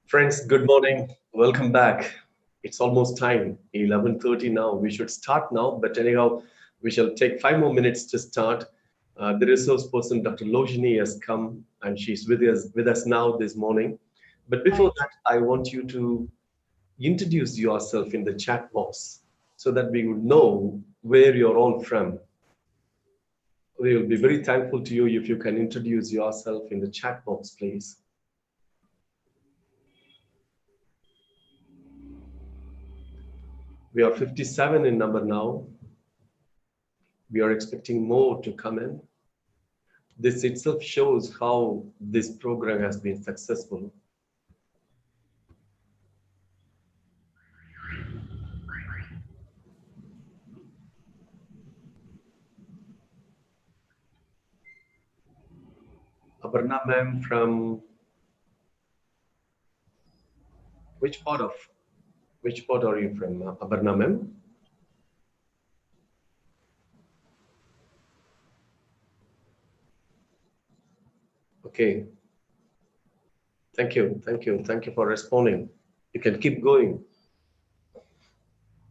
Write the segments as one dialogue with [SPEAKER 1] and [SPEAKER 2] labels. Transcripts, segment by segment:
[SPEAKER 1] Friends, good morning. Welcome back. It's almost time, 11:30 now. We should start now, but anyhow, we shall take 5 more minutes to start. The resource person, Dr. Lojini, has come and she's with us now this morning. But before that, I want you to introduce yourself in the chat box so that we would know where you're all from. We will be very thankful to you if you can introduce yourself in the chat box, please. We are 57 in number now. We are expecting more to come in. This itself shows how this program has been successful. Aparna ma'am, from which part are you from, Aparna ma'am? Okay. Thank you for responding. You can keep going.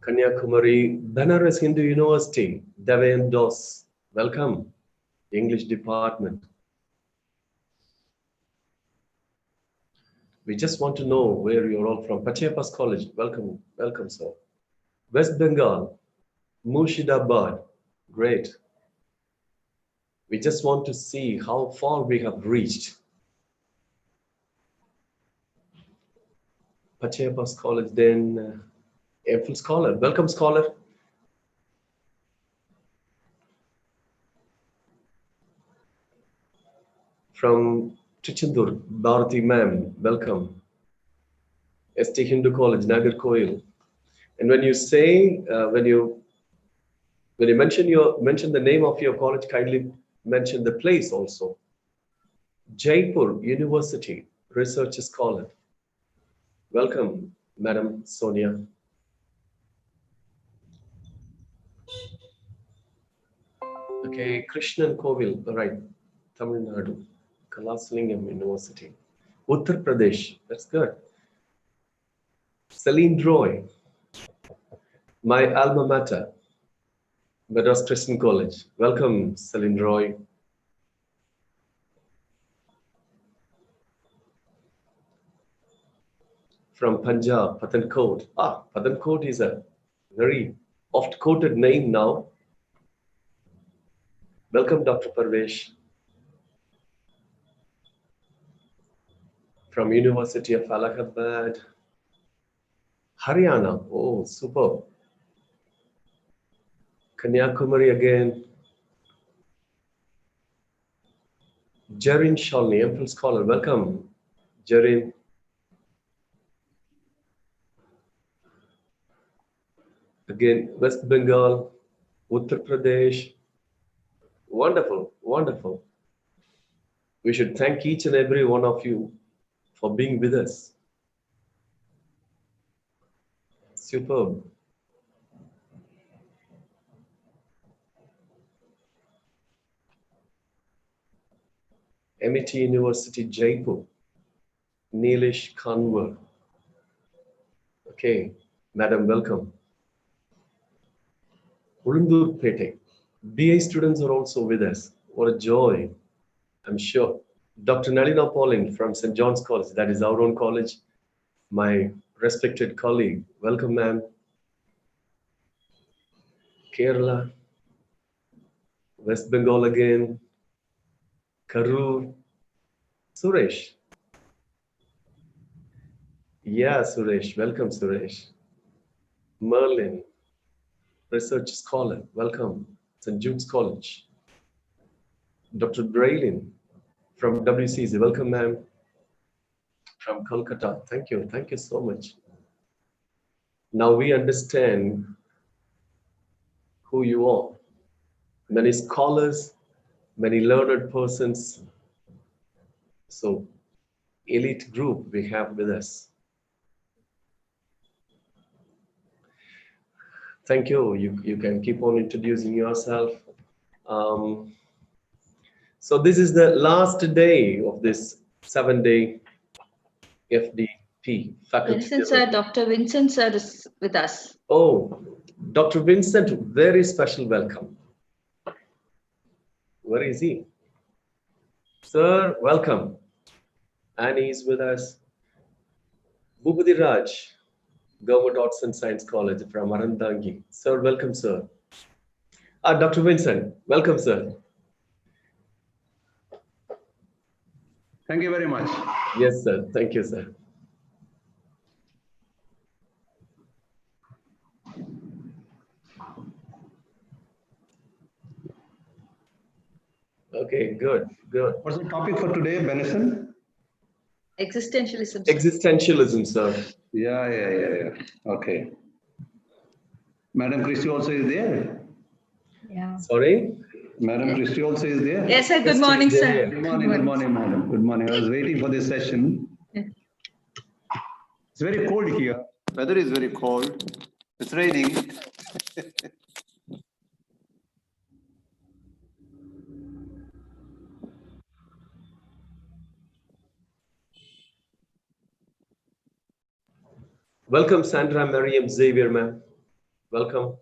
[SPEAKER 1] Kanyakumari, Banaras Hindu University, Devayan Dos. Welcome, English department. We just want to know where you're all from. Pachayapas College, welcome, sir. West Bengal, Murshidabad, great. We just want to see how far we have reached. Pachayapas College, then Eiffel Scholar. Welcome, Scholar. From Trichandur, Bharati ma'am, welcome. ST Hindu College, Nagarkoil. And when you say, when you mention the name of your college, kindly mention the place also. Jaipur University, Research Scholar. Welcome, Madam Sonia. Okay, Krishnan Kovil, right, Tamil Nadu, Kalasalingam University. Uttar Pradesh, that's good. Celine Roy, my alma mater, Madras Christian College. Welcome, Celine Roy. From Punjab, Pathankot. Pathankot is a very oft-quoted name now. Welcome, Dr. Parvesh. From University of Allahabad, Haryana. Oh, superb. Kanyakumari again. Jarin Shalni, Eiffel Scholar. Welcome, Jarin. Again, West Bengal, Uttar Pradesh. Wonderful, wonderful. We should thank each and every one of you for being with us. Superb. MIT University, Jaipur. Neelish Kanwar. Okay, madam, welcome. Ulundur Pete. BA students are also with us. What a joy, I'm sure. Dr. Nalina Pauling from St. John's College, that is our own college. My respected colleague, welcome, ma'am. Kerala, West Bengal again, Karur, Suresh. Yeah, Suresh, welcome, Suresh. Merlin, research scholar, welcome, St. Jude's College. Dr. Braylin from WCZ, welcome, ma'am. From Kolkata, thank you so much. Now we understand who you are. Many scholars, many learned persons. So, elite group we have with us. Thank you. You can keep on introducing yourself. So this is the last day of this 7-day FD Faculty
[SPEAKER 2] Vincent sir,
[SPEAKER 1] Development.
[SPEAKER 2] Dr. Vincent sir is with us.
[SPEAKER 1] Oh, Dr. Vincent, very special welcome. Where is he? Sir, welcome. And he's with us. Bhupati Raj, Government Arts and Science College from Arandangi. Sir, welcome, sir. Dr. Vincent, welcome, sir.
[SPEAKER 3] Thank you very much.
[SPEAKER 1] Yes, sir. Thank you, sir. Okay, good, good.
[SPEAKER 3] What's the topic for today, Benison?
[SPEAKER 2] Existentialism.
[SPEAKER 1] Existentialism, sir.
[SPEAKER 3] Yeah. Okay. Madam Christie also is there.
[SPEAKER 2] Yeah.
[SPEAKER 1] Sorry?
[SPEAKER 3] Madam Christie also is there.
[SPEAKER 2] Yes, sir. Good morning, sir.
[SPEAKER 3] Good morning, madam. Good morning. I was waiting for this session. It's very cold here. Weather is very cold. It's raining.
[SPEAKER 1] Welcome, Sandra, Mariam, Xavier, ma'am. Welcome.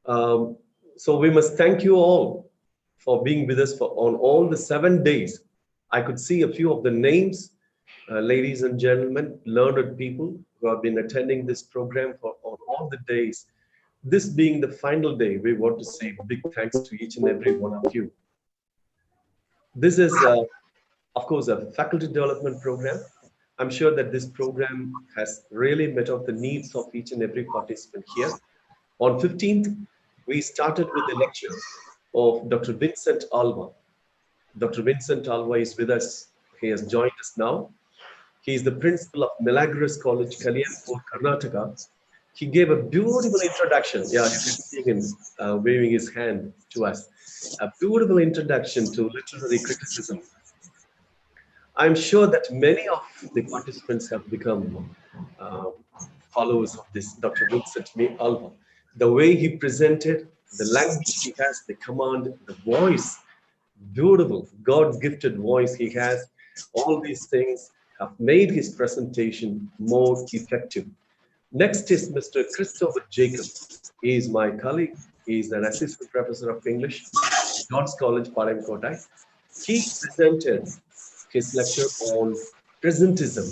[SPEAKER 1] So we must thank you all for being with us on all the 7 days. I could see a few of the names, ladies and gentlemen, learned people who have been attending this program for on all the days. This being the final day, we want to say big thanks to each and every one of you. This is, of course, a faculty development program. I'm sure that this program has really met up the needs of each and every participant here. On 15th, we started with the lecture of Dr. Vincent Alva. Dr. Vincent Alva is with us. He has joined us now. He is the principal of Milagros College, Kalyanpur, Karnataka. He gave a beautiful introduction. Yeah, you can see him waving his hand to us. A beautiful introduction to literary criticism. I'm sure that many of the participants have become uh, followers of this Dr. Vincent Alva. The way he presented, the language he has, the command, the voice, beautiful, God-gifted voice he has, all these things have made his presentation more effective. Next is Mr. Christopher Jacob. He is my colleague. He is an assistant professor of English, John's College, Palamkotai. He presented his lecture on presentism.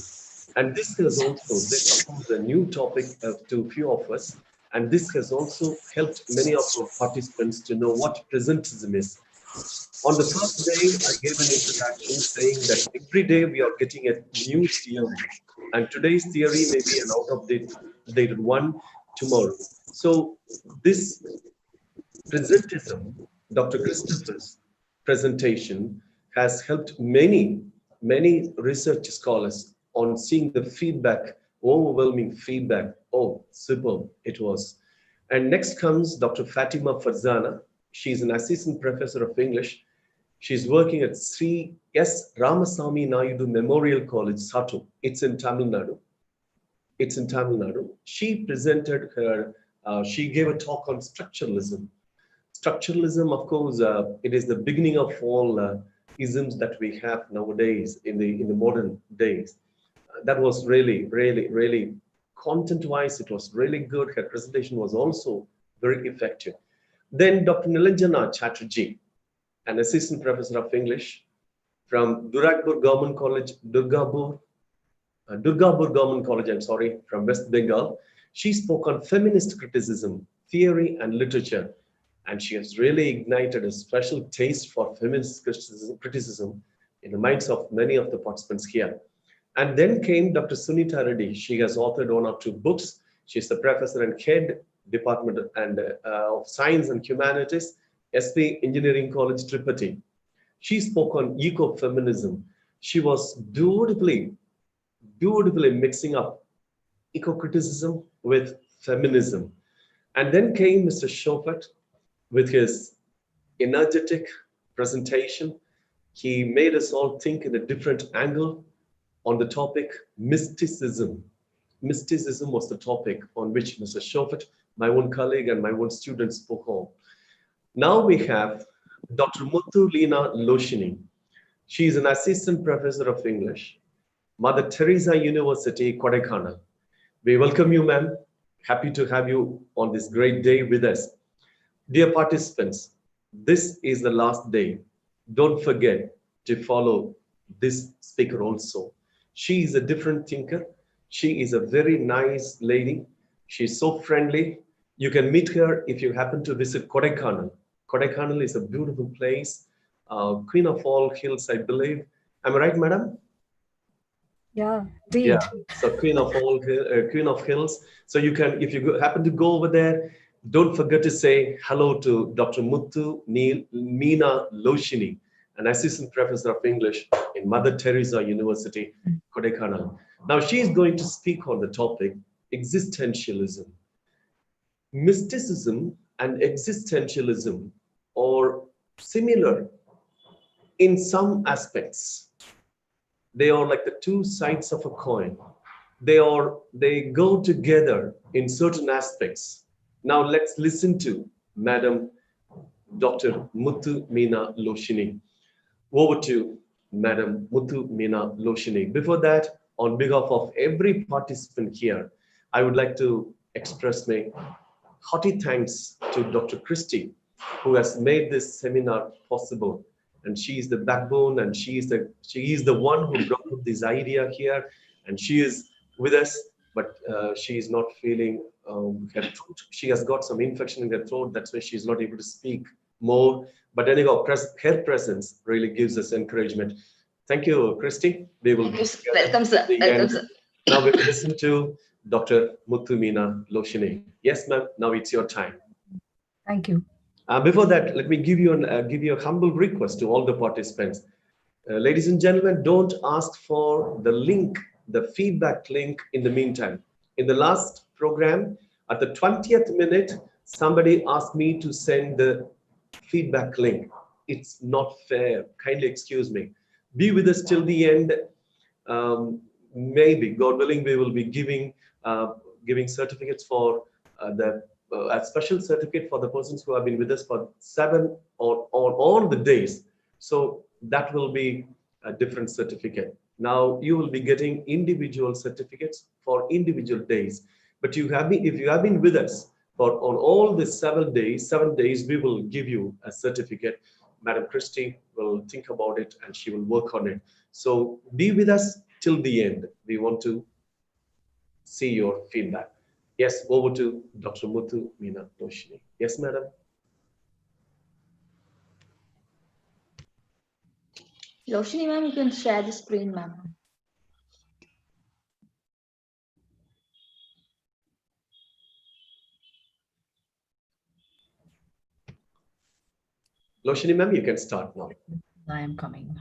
[SPEAKER 1] And this has also, this of course, a new topic to few of us. And this has also helped many of our participants to know what presentism is. On the first day, I gave an introduction saying that every day we are getting a new theory. And today's theory may be an outdated one tomorrow. So this presentism, Dr. Christopher's presentation, has helped many research scholars on seeing the feedback, overwhelming feedback. Oh, superb it was. And next comes Dr. Fatima Farzana. She's an assistant professor of English. She's working at Sri S. Ramasamy Naidu Memorial College, Satu. It's in Tamil Nadu. It's in Tamil Nadu. She presented her, she gave a talk on structuralism. Structuralism, of course, it is the beginning of all isms that we have nowadays in the modern days. That was really content-wise, it was really good. Her presentation was also very effective. Then Dr. Nilanjana Chatterjee, an assistant professor of English from Durgapur Government College, Durgapur Government College, I'm sorry, from West Bengal. She spoke on feminist criticism, theory, and literature. And she has really ignited a special taste for feminist criticism in the minds of many of the participants here. And then came Dr. Sunita Reddy. She has authored 1 or 2 books. She's the professor and head Department of Science and Humanities, SP Engineering College, Tripati. She spoke on ecofeminism. She was beautifully mixing up eco-criticism with feminism. And then came Mr. Shofat with his energetic presentation. He made us all think in a different angle on the topic mysticism. Mysticism was the topic on which Mr. Shofat, my own colleague and my own student, spoke on. Now we have Dr. Muthu Leena Loshini. She is an assistant professor of English, Mother Teresa University, Kodaikanal. We welcome you, ma'am. Happy to have you on this great day with us. Dear participants, this is the last day. Don't forget to follow this speaker also. She is a different thinker. She is a very nice lady. She's so friendly. You can meet her if you happen to visit Kodaikanal. Kodaikanal is a beautiful place. Queen of all hills, I believe. Am I right, madam?
[SPEAKER 2] Yeah,
[SPEAKER 1] yeah. So Queen of Hills. So you can, if you happen to go over there, don't forget to say hello to Dr. Muthu Meena Loshini, an assistant professor of English in Mother Teresa University, Kodaikanal. Now she is going to speak on the topic existentialism. Mysticism and existentialism are similar in some aspects. They are like the 2 sides of a coin. They go together in certain aspects. Now let's listen to Madam Dr. Muthu Meena Loshini. Over to Madam Muthu Meena Loshini. Before that, on behalf of every participant here, I would like to express my hearty thanks to Dr. Christie, who has made this seminar possible. And she is the backbone, and she is the one who brought up this idea here, and she is with us, but she is not feeling her throat. She has got some infection in her throat. That's why she's not able to speak more. But anyhow, her presence really gives us encouragement. Thank you, Christy. We will
[SPEAKER 2] welcome, sir. Welcome, sir.
[SPEAKER 1] Now we will listen to Dr. Muthu Meena Loshini. Yes, ma'am. Now it's your time.
[SPEAKER 4] Thank you.
[SPEAKER 1] Before that, let me give you a humble request to all the participants. Ladies and gentlemen, don't ask for the link, the feedback link in the meantime. In the last program, at the 20th minute, somebody asked me to send the feedback link. It's not fair. Kindly excuse me. Be with us till the end. Maybe, God willing, we will be giving certificates for a special certificate for the persons who have been with us for 7 or all the days. So that will be a different certificate. Now you will be getting individual certificates for individual days. But if you have been with us on all the 7 days, we will give you a certificate. Madam Christie will think about it and she will work on it. So be with us till the end. We want to see your feedback. Yes, over to Dr. Muthu Meena Doshini. Yes, madam.
[SPEAKER 2] Roshni ma'am, you can share the screen, ma'am.
[SPEAKER 1] Loshini ma'am, you can start now.
[SPEAKER 4] I am coming.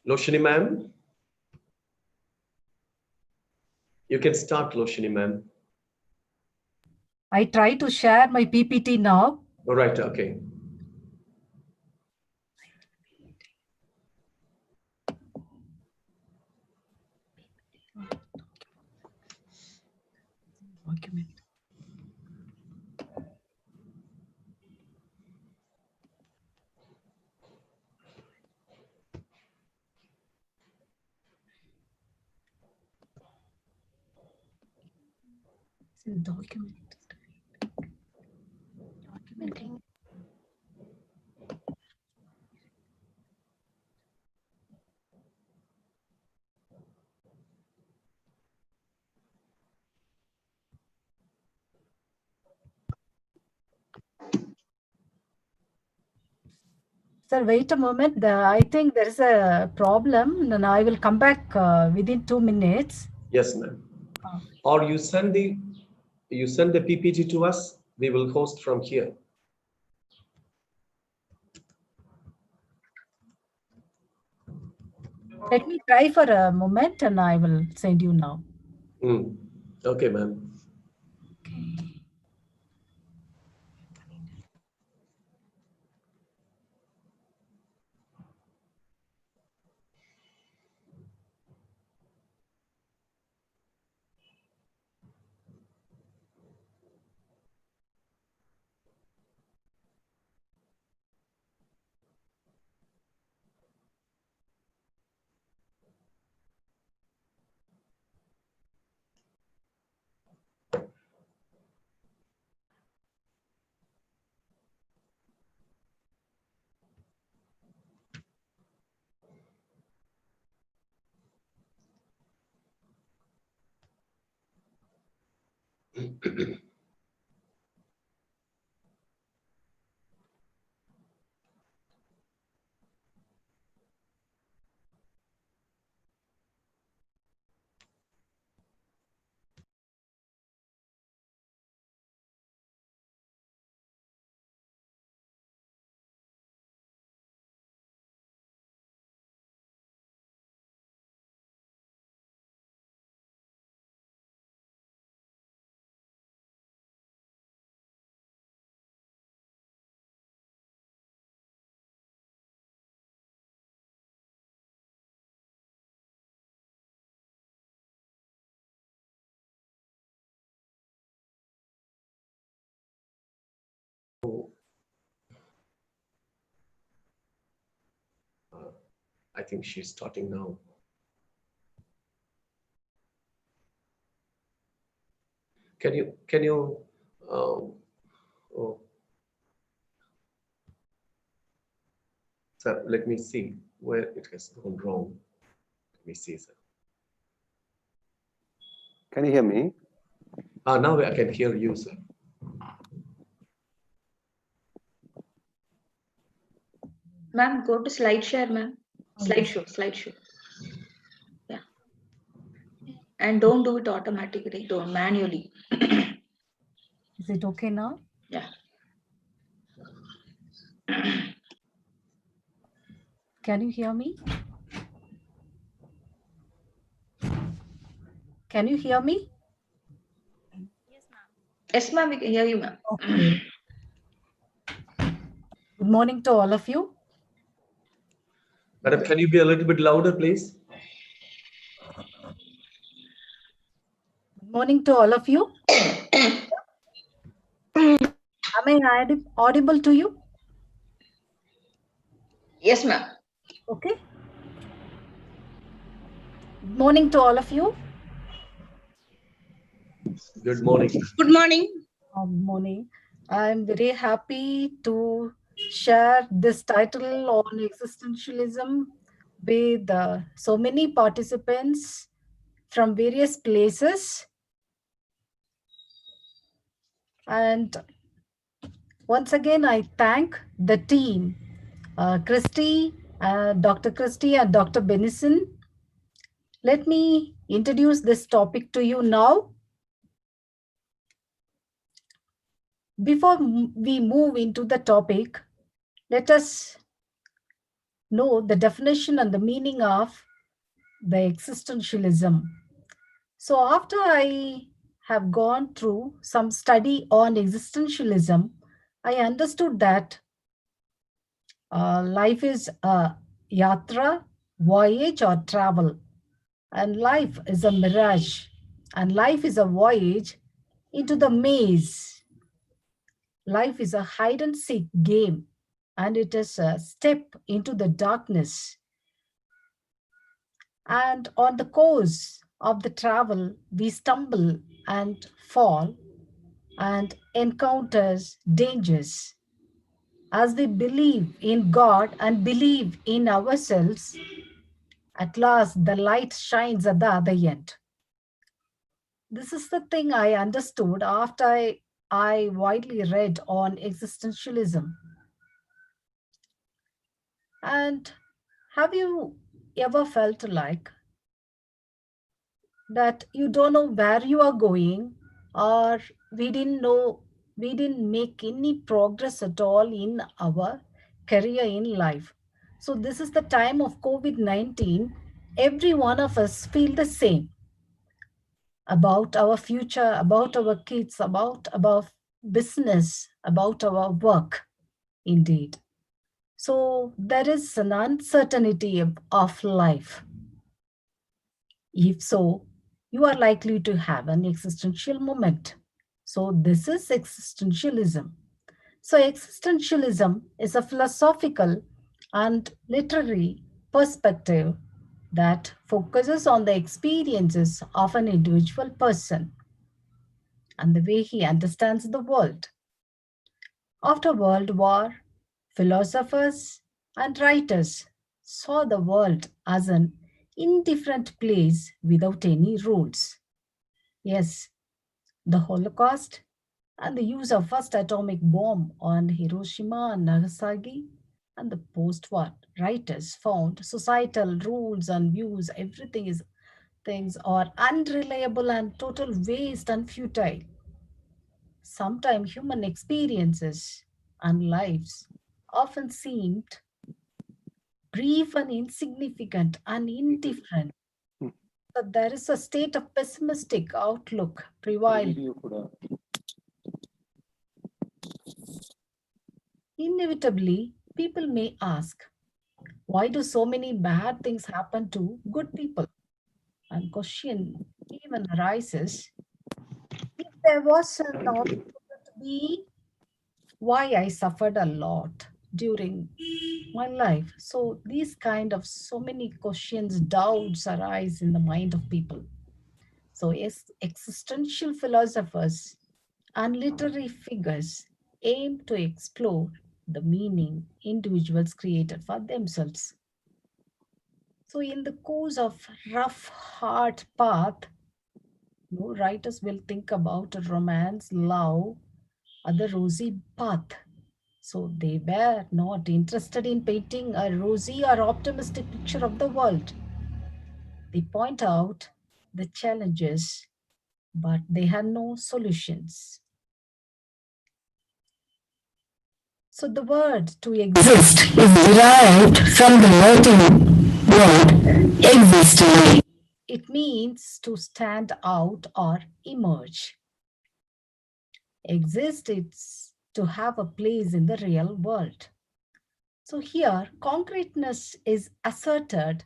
[SPEAKER 1] Loshini ma'am, you can start, Loshini ma'am.
[SPEAKER 4] I try to share my PPT now.
[SPEAKER 1] All right, okay.
[SPEAKER 4] Document. Document. Documenting. Sir, wait a moment. I think there is a problem, and I will come back within 2 minutes.
[SPEAKER 1] Yes, ma'am. Or you send the PPT to us. We will host from here.
[SPEAKER 4] Let me try for a moment, and I will send you now.
[SPEAKER 1] Okay, ma'am.
[SPEAKER 4] Okay.
[SPEAKER 1] I think she's starting now. Can you Oh, sir, let me see where it has gone wrong. Let me see, sir.
[SPEAKER 3] Can you hear me?
[SPEAKER 1] Now I can hear you, sir.
[SPEAKER 2] Ma'am, go to slide share, ma'am. Slideshow. Yeah. And don't do it automatically, don't manually.
[SPEAKER 4] Is it okay now?
[SPEAKER 2] Yeah.
[SPEAKER 4] Can you hear me? Can you hear me?
[SPEAKER 2] Yes, ma'am, we can hear you, ma'am.
[SPEAKER 4] Okay. Good morning to all of you.
[SPEAKER 1] Madam, can you be a little bit louder, please?
[SPEAKER 4] Good morning to all of you. Am I audible to you?
[SPEAKER 2] Yes, ma'am.
[SPEAKER 4] Okay. Good morning to all of you.
[SPEAKER 1] Good morning.
[SPEAKER 5] Good morning.
[SPEAKER 4] Good morning. I'm very happy to share this title on existentialism with so many participants from various places. And once again, I thank the team, Christy, Dr. Christy and Dr. Benison. Let me introduce this topic to you now. Before we move into the topic, let us know the definition and the meaning of the existentialism. So after I have gone through some study on existentialism, I understood that life is a yatra, voyage or travel, and life is a mirage, and life is a voyage into the maze. Life is a hide and seek game, and it is a step into the darkness. And on the course of the travel, we stumble and fall and encounters dangers. As we believe in God and believe in ourselves, at last the light shines at the other end. This is the thing I understood after I widely read on existentialism. And have you ever felt like that you don't know where you are going, or we didn't make any progress at all in our career in life? So this is the time of COVID-19. Every one of us feel the same about our future, about our kids, about business, about our work, indeed. So there is an uncertainty of life. If so, you are likely to have an existential moment. So this is existentialism. So existentialism is a philosophical and literary perspective that focuses on the experiences of an individual person and the way he understands the world. After World War, philosophers and writers saw the world as an indifferent place without any rules. Yes, the Holocaust and the use of first atomic bomb on Hiroshima and Nagasaki, and the post-war writers found societal rules and views, things are unreliable and total waste and futile. Sometimes human experiences and lives often seemed brief and insignificant and indifferent. But there is a state of pessimistic outlook prevailing. Inevitably, people may ask, why do so many bad things happen to good people? And question even arises, if there was an opportunity, why I suffered a lot during my life? So these kind of so many questions, doubts arise in the mind of people. So existential philosophers and literary figures aim to explore the meaning individuals created for themselves. So in the course of rough hard path, writers will think about romance, love, or the rosy path. So they were not interested in painting a rosy or optimistic picture of the world. They point out the challenges, but they had no solutions. So the word to exist is derived from the Latin word existere. It means to stand out or emerge. Exist is to have a place in the real world. So here, concreteness is asserted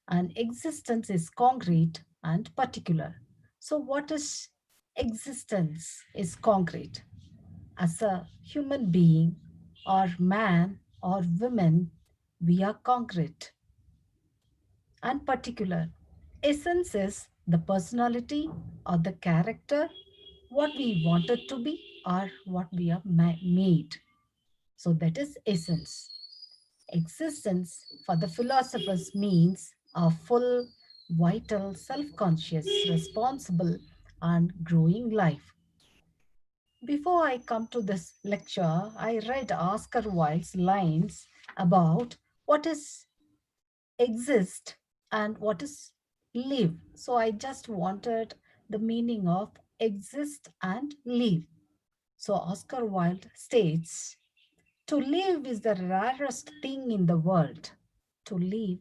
[SPEAKER 4] and existence is concrete and particular. So what is existence is concrete. As a human being or man or woman, we are concrete and particular. Essence is the personality or the character, what we wanted to be or what we are made. So that is essence. Existence for the philosophers means a full, vital, self-conscious, responsible, and growing life. Before I come to this lecture, I read Oscar Wilde's lines about what is exist and what is live. So I just wanted the meaning of exist and live. So Oscar Wilde states, to live is the rarest thing in the world. To live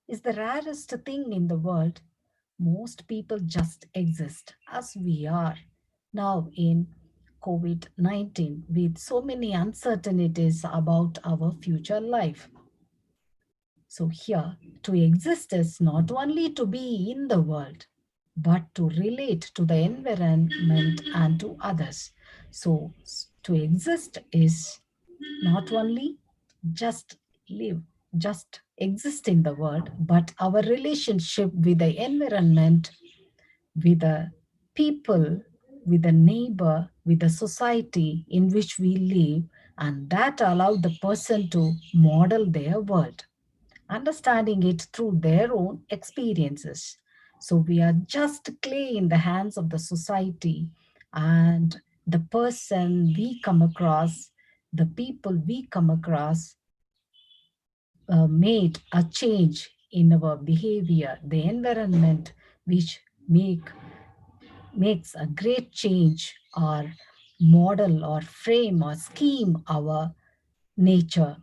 [SPEAKER 4] is the rarest thing in the world. Most people just exist as we are now in COVID-19 with so many uncertainties about our future life. So here, to exist is not only to be in the world, but to relate to the environment and to others. So to exist is not only just live, just exist in the world, but our relationship with the environment, with the people, with the neighbor, with the society in which we live, and that allow the person to model their world, understanding it through their own experiences. So we are just clay in the hands of the society, and the person we come across, the people we come across, made a change in our behavior, the environment which makes a great change or model or frame or scheme our nature.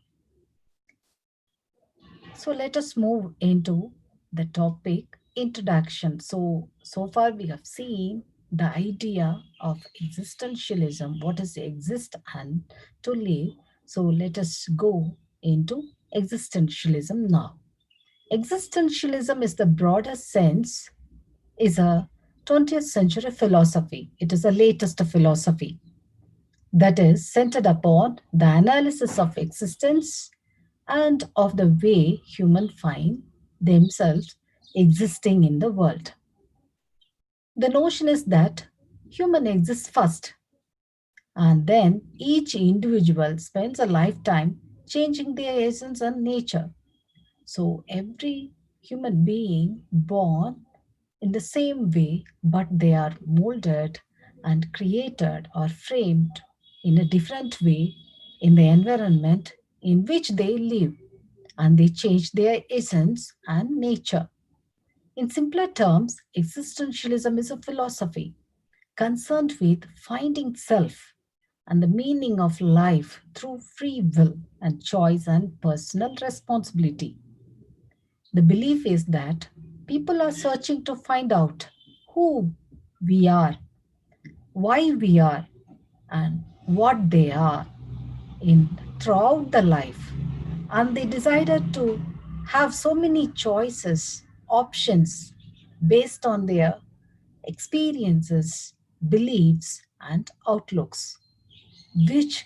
[SPEAKER 4] So let us move into the topic introduction. So far we have seen the idea of existentialism, what is exist and to live. So let us go into existentialism now. Existentialism is the broader sense, is a 20th century philosophy. It is the latest philosophy that is centered upon the analysis of existence and of the way humans find themselves existing in the world. The notion is that human exists first, and then each individual spends a lifetime changing their essence and nature. So every human being born in the same way, but they are molded and created or framed in a different way in the environment in which they live, and they change their essence and nature. In simpler terms, existentialism is a philosophy concerned with finding self and the meaning of life through free will and choice and personal responsibility. The belief is that people are searching to find out who we are, why we are, and what they are in throughout the life. And they decided to have so many choices, options based on their experiences, beliefs, and outlooks, which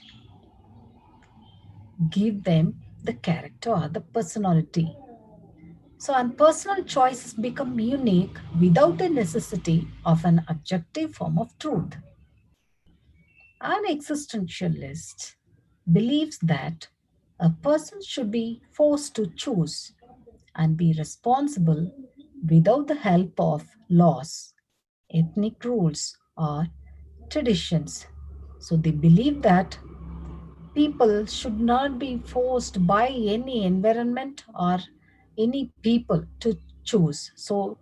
[SPEAKER 4] give them the character or the personality. So, and personal choices become unique without the necessity of an objective form of truth. An existentialist believes that a person should be forced to choose and be responsible without the help of laws, ethnic rules, or traditions. So they believe that people should not be forced by any environment or any people to choose. So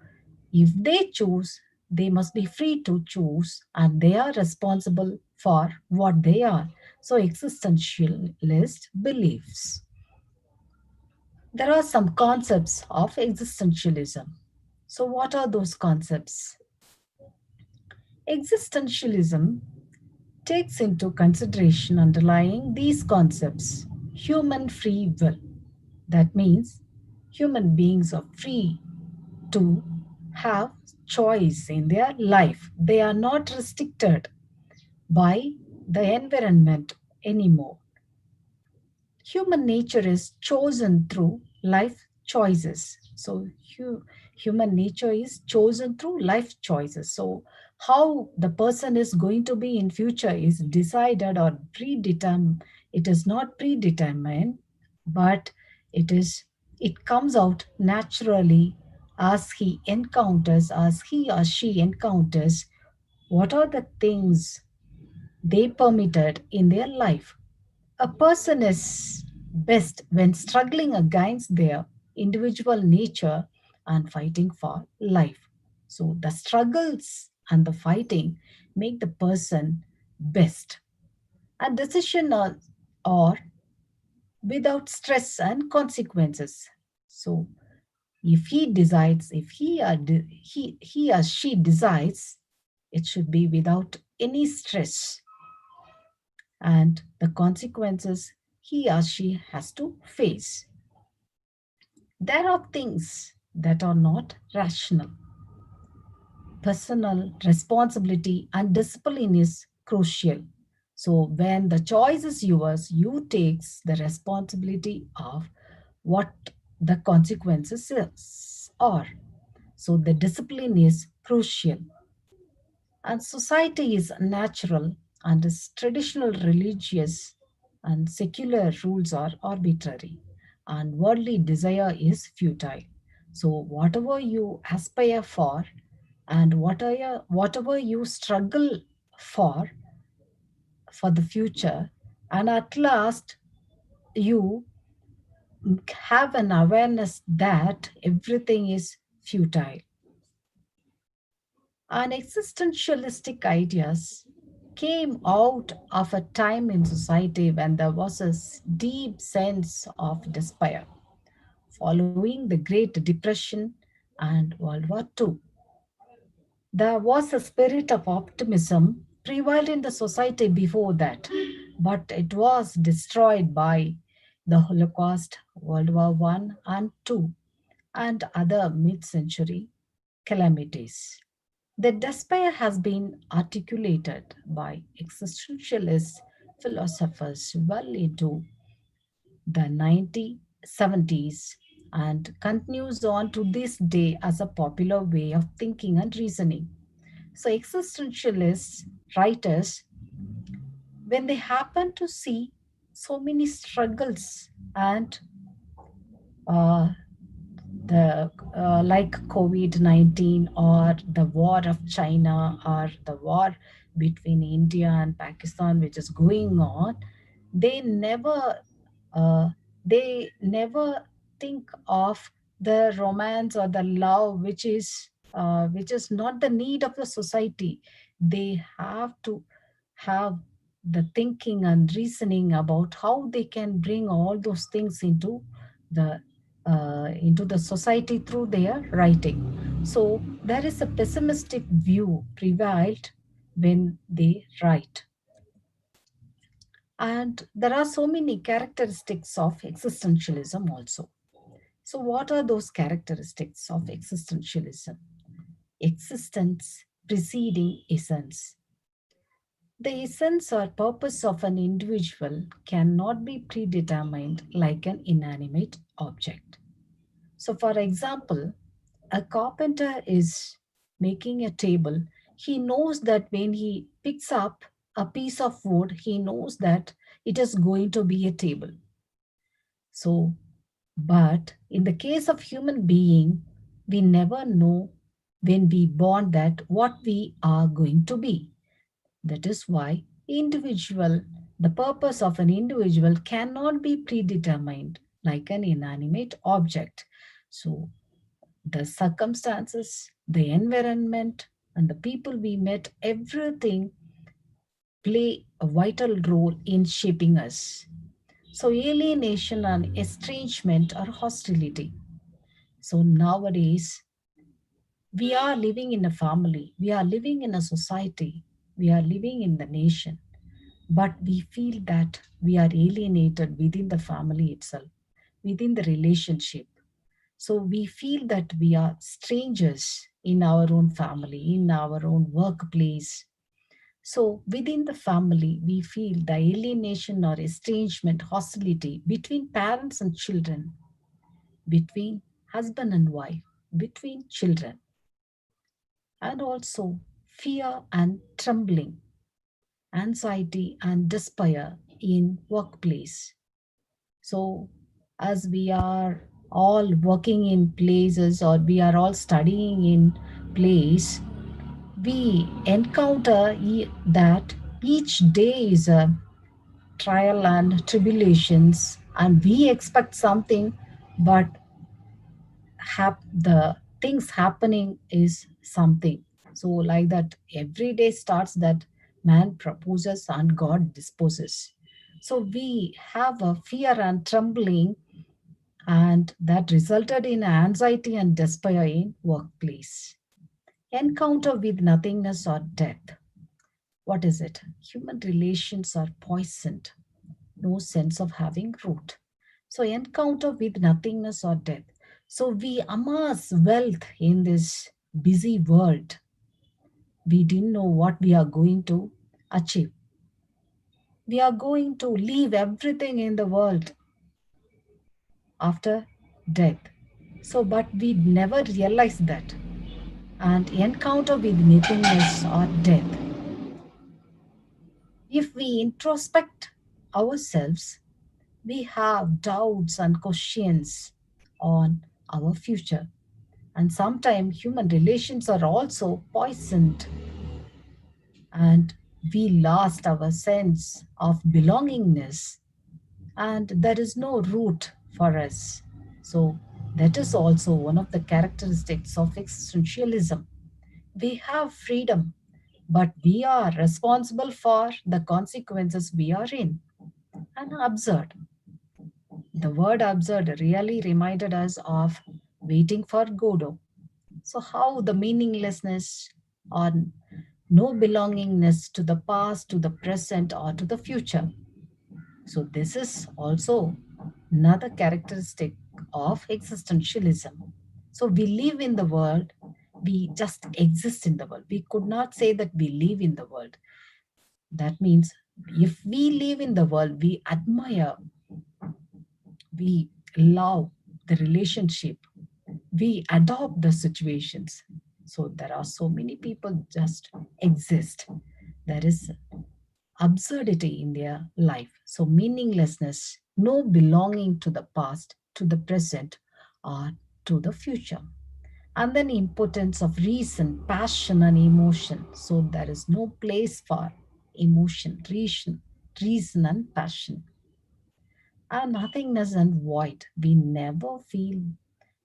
[SPEAKER 4] if they choose, they must be free to choose and they are responsible for what they are. So existentialist beliefs. There are some concepts of existentialism. So what are those concepts? Existentialism takes into consideration underlying these concepts human free will. That means human beings are free to have choice in their life. They are not restricted by the environment anymore. Human nature is chosen through life choices. So human nature is chosen through life choices. So how the person is going to be in future is decided or predetermined. It is not predetermined, but it is it comes out naturally as he or she encounters what are the things they permitted in their life. A person is best when struggling against their individual nature and fighting for life. So the struggles and the fighting make the person best. And decision are without stress and consequences. So if he decides, if he or she decides, it should be without any stress and the consequences he or she has to face. There are things that are not rational. Personal responsibility and discipline is crucial. So when the choice is yours, you takes the responsibility of what the are. So the discipline is crucial. And society is natural and its traditional religious and secular rules are arbitrary and worldly desire is futile. So whatever you aspire for and whatever you struggle for the future, and at last you have an awareness that everything is futile. And existentialistic ideas came out of a time in society when there was a deep sense of despair following the Great Depression and World War II. There was a spirit of optimism prevailed in the society before that, but it was destroyed by the Holocaust, World War One and Two, and other mid-century calamities. The despair has been articulated by existentialist philosophers well into the 1970s and continues on to this day as a popular way of thinking and reasoning. So, existentialist writers, when they happen to see so many struggles and uh, the like COVID-19 or the war of China or the war between India and Pakistan, which is going on, they never uh, they never think of the romance or the love which is not the need of the society. They have to have the thinking and reasoning about how they can bring all those things the into the society through their writing. So there is a pessimistic view prevailed when they write. And there are so many characteristics of existentialism also. So, what are those characteristics of existentialism? Existence preceding essence. The essence or purpose of an individual cannot be predetermined like an inanimate object. So, for example, a carpenter is making a table. He knows that when he picks up a piece of wood, he knows that it is going to be a table. So, but in the case of human being, we never know when we born that what we are going to be. That is why the purpose of an individual cannot be predetermined like an inanimate object. So the circumstances, the environment, and the people we met, everything play a vital role in shaping us. So alienation and estrangement or hostility. So nowadays, we are living in a family, we are living in a society, we are living in the nation, but we feel that we are alienated within the family itself, within the relationship. So we feel that we are strangers in our own family, in our own workplace. So within the family, we feel the alienation or estrangement, hostility between parents and children, between husband and wife, between children, and also fear and trembling, anxiety and despair in workplace. So as we are all working in places or we are all studying in place, we encounter that each day is a trial and tribulations, and we expect something, but the things happening is something. So like that, every day starts that man proposes and God disposes. So we have a fear and trembling, and that resulted in anxiety and despair in workplace. Encounter with nothingness or death. What is it? Human relations are poisoned, no sense of having root. So encounter with nothingness or death. So we amass wealth in this busy world. We didn't know what we are going to achieve. We are going to leave everything in the world after death. So, but we never realize that. And encounter with nothingness or death. If we introspect ourselves, we have doubts and questions on our future. And sometimes human relations are also poisoned, and we lost our sense of belongingness, and there is no root for us. So, that is also one of the characteristics of existentialism. We have freedom, but we are responsible for the consequences we are in. And absurd. The word absurd really reminded us of waiting for Godot. So, how the meaninglessness or no belongingness to the past, to the present, or to the future. So, this is also another characteristic of existentialism. So, we live in the world, we just exist in the world. We could not say that we live in the world. That means if we live in the world, we admire, we love the relationship, we adopt the situations. So there are so many people just exist. There is absurdity in their life. So meaninglessness, no belonging to the past, to the present, or to the future. And then impotence of reason, passion, and emotion. So there is no place for emotion, reason and passion. And nothingness and void. We never feel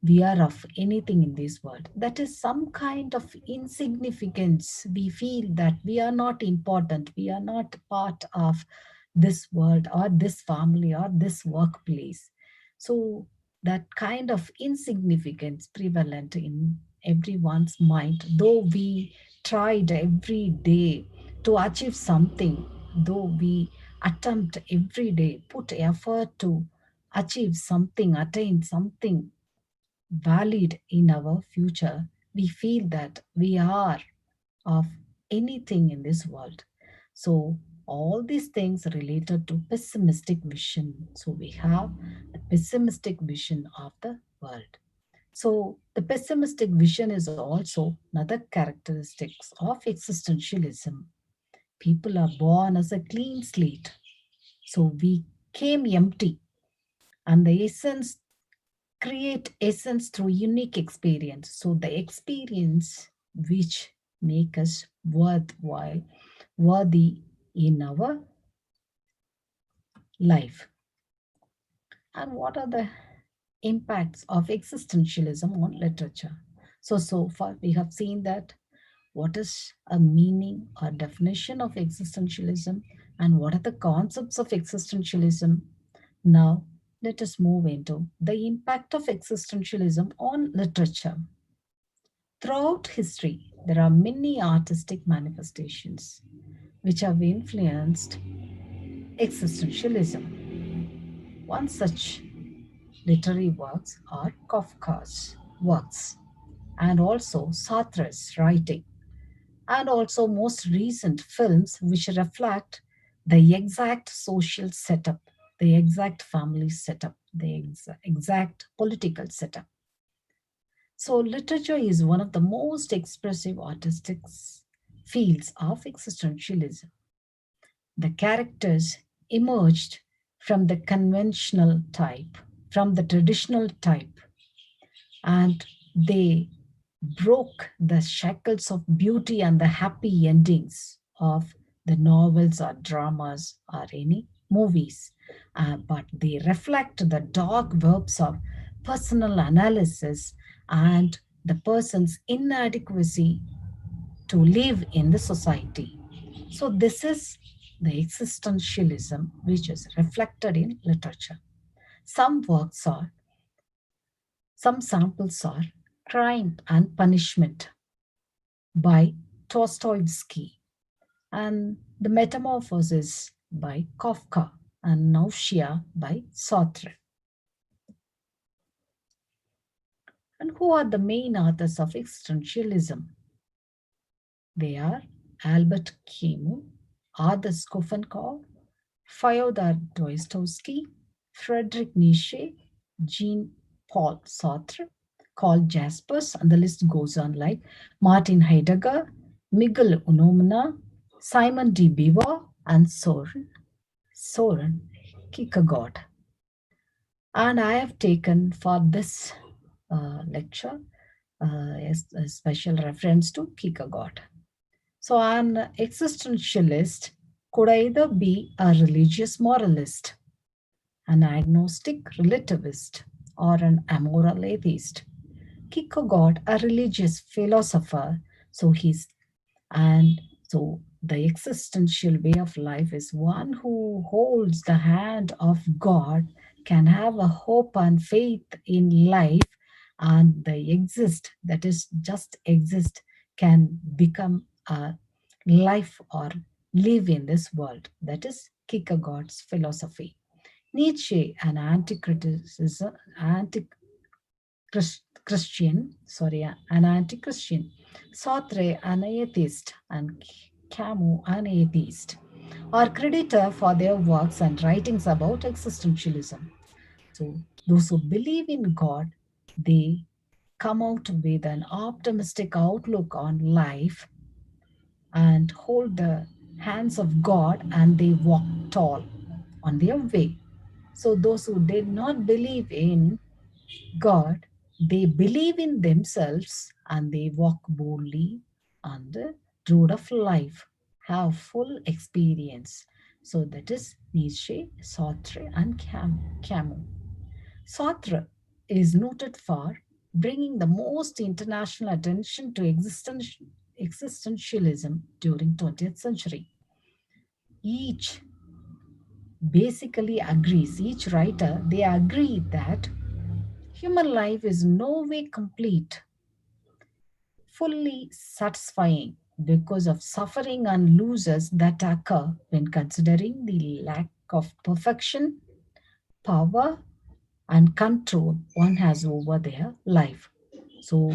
[SPEAKER 4] we are of anything in this world. That is some kind of insignificance. We feel that we are not important, we are not part of this world or this family or this workplace. So that kind of insignificance prevalent in everyone's mind, though we tried every day to achieve something, though we attempt every day, put effort to achieve something, attain something valid in our future, we feel that we are of anything in this world. So, all these things related to pessimistic vision. So, we have a pessimistic vision of the world. So, the pessimistic vision is also another characteristics of existentialism. people are born as a clean slate. So we came empty, and the essence create essence through unique experience. So the experience which make us worthwhile, worthy in our life. And what are the impacts of existentialism on literature? So far we have seen that what is a meaning or definition of existentialism and what are the concepts of existentialism. Now let us move into the impact of existentialism on literature. Throughout history, there are many artistic manifestations which have influenced existentialism. One such literary works are Kafka's works and also Sartre's writing, and also most recent films which reflect the exact social setup, the exact family setup, the exact political setup. So literature is one of the most expressive artistic fields of existentialism. The characters emerged from the conventional type, from the traditional type, and they broke the shackles of beauty and the happy endings of the novels or dramas or any movies. But they reflect the dark verbs of personal analysis and the person's inadequacy to live in the society. So, this is the existentialism which is reflected in literature. Some works are, some samples are Crime and Punishment by Dostoevsky, and The Metamorphosis by Kafka, and Nausea by Sartre. And who are the main authors of existentialism? They are Albert Camus, Arthur Schopenhauer, Fyodor Dostoevsky, Friedrich Nietzsche, Jean-Paul Sartre, Karl Jaspers, and the list goes on, like Martin Heidegger, Miguel Unamuno, Simon de Beauvoir, and Soren Kierkegaard. And I have taken for this lecture a special reference to Kierkegaard. So an existentialist could either be a religious moralist, an agnostic relativist, or an amoral atheist. Kierkegaard, a religious philosopher, so the existential way of life is one who holds the hand of God, can have a hope and faith in life, and the exist, that is just exist, can become a life or live in this world. That is Kierkegaard's philosophy. Nietzsche, an an anti-Christian. Sartre, an atheist, and Camus, an atheist, are credited for their works and writings about existentialism. So those who believe in God, they come out with an optimistic outlook on life and hold the hands of God, and they walk tall on their way. So those who did not believe in God, they believe in themselves and they walk boldly on the road of life, have full experience. So that is Nietzsche, Sartre, and Camus. Sartre is noted for bringing the most international attention to existentialism during 20th century. Each basically agrees, each writer, they agree that human life is no way complete, fully satisfying because of suffering and losses that occur when considering the lack of perfection, power, and control one has over their life. So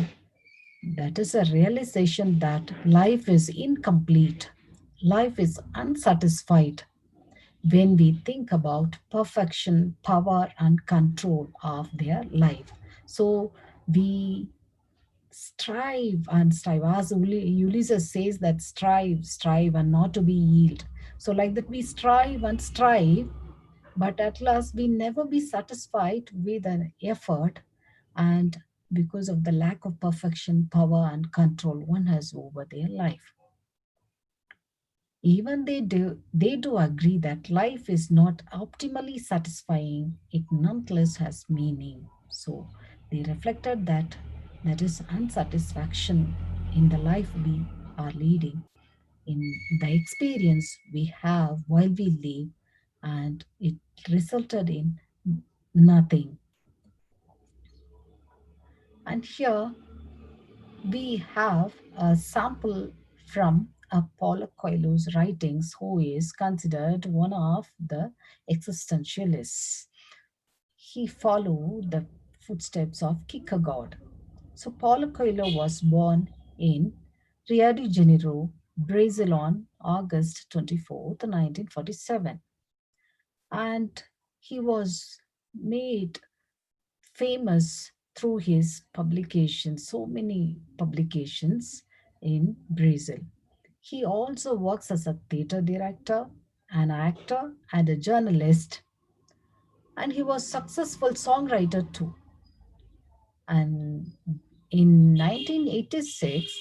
[SPEAKER 4] that is a realization that life is incomplete, life is unsatisfied when we think about perfection, power, and control of their life. So we strive and strive. As Ulysses says that strive and not to be yield. So like that we strive and strive, but at last we never be satisfied with an effort, and because of the lack of perfection, power and control one has over their life. Even they do agree that life is not optimally satisfying, it nonetheless has meaning. So they reflected that there is unsatisfaction in the life we are leading, in the experience we have while we live, and it resulted in nothing. And here we have a sample from Paulo Coelho's writings, who is considered one of the existentialists. He followed the footsteps of Kierkegaard. So Paulo Coelho was born in Rio de Janeiro, Brazil on August 24th, 1947. And he was made famous through his publications, so many publications in Brazil. He also works as a theater director, an actor, and a journalist. And he was successful songwriter too. And in 1986,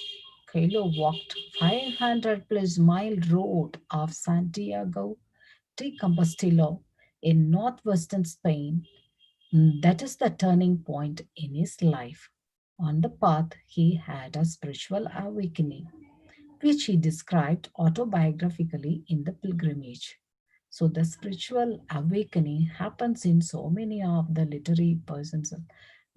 [SPEAKER 4] Coelho walked 500 plus mile road of Santiago de Compostela in northwestern Spain. That is the turning point in his life. On the path, he had a spiritual awakening, which he described autobiographically in The Pilgrimage. So, the spiritual awakening happens in so many of the literary persons'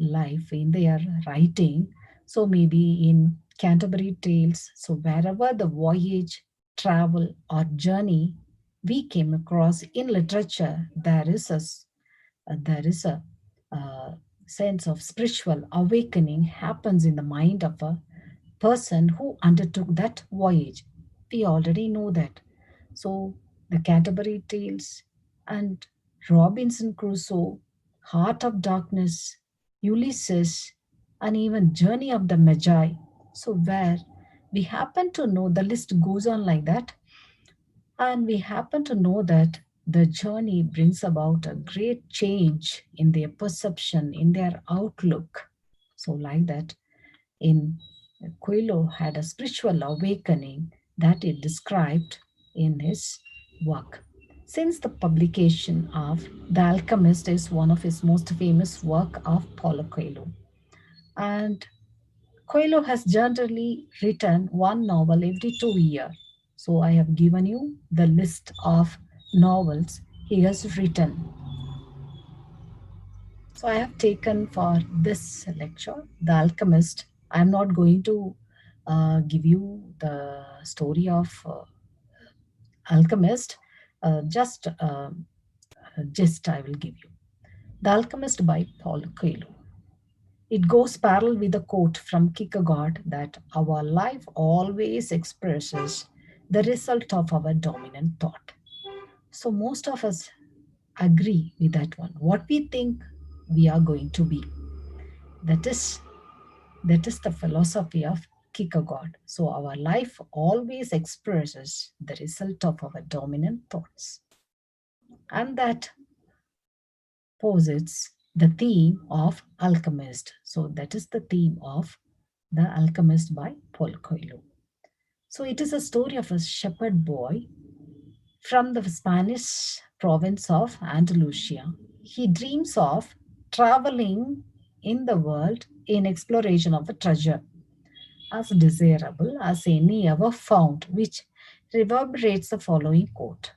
[SPEAKER 4] life in their writing. So, maybe in Canterbury Tales, so wherever the voyage, travel, or journey we came across in literature, there is a uh, sense of spiritual awakening happens in the mind of a person who undertook that voyage. We already know that. So, the Canterbury Tales and Robinson Crusoe, Heart of Darkness, Ulysses, and even Journey of the Magi. So, where we happen to know the list goes on like that, and we happen to know that the journey brings about a great change in their perception, in their outlook. So, like that, in Coelho had a spiritual awakening that he described in his work. Since the publication of The Alchemist is one of his most famous work of Paulo Coelho, and Coelho has generally written one novel every 2 years. So I have given you the list of novels he has written. So I have taken for this lecture The Alchemist. I am not going to give you the story of Alchemist, just I will give you. The Alchemist by Paul Coelho. It goes parallel with the quote from Kierkegaard that our life always expresses the result of our dominant thought. So most of us agree with that one. What we think we are going to be. That is the philosophy of Kierkegaard. So our life always expresses the result of our dominant thoughts. And that posits the theme of Alchemist. So that is the theme of The Alchemist by Paul Coelho. So it is a story of a shepherd boy from the Spanish province of Andalusia. He dreams of traveling in the world in exploration of a treasure as desirable as any ever found, which reverberates the following quote: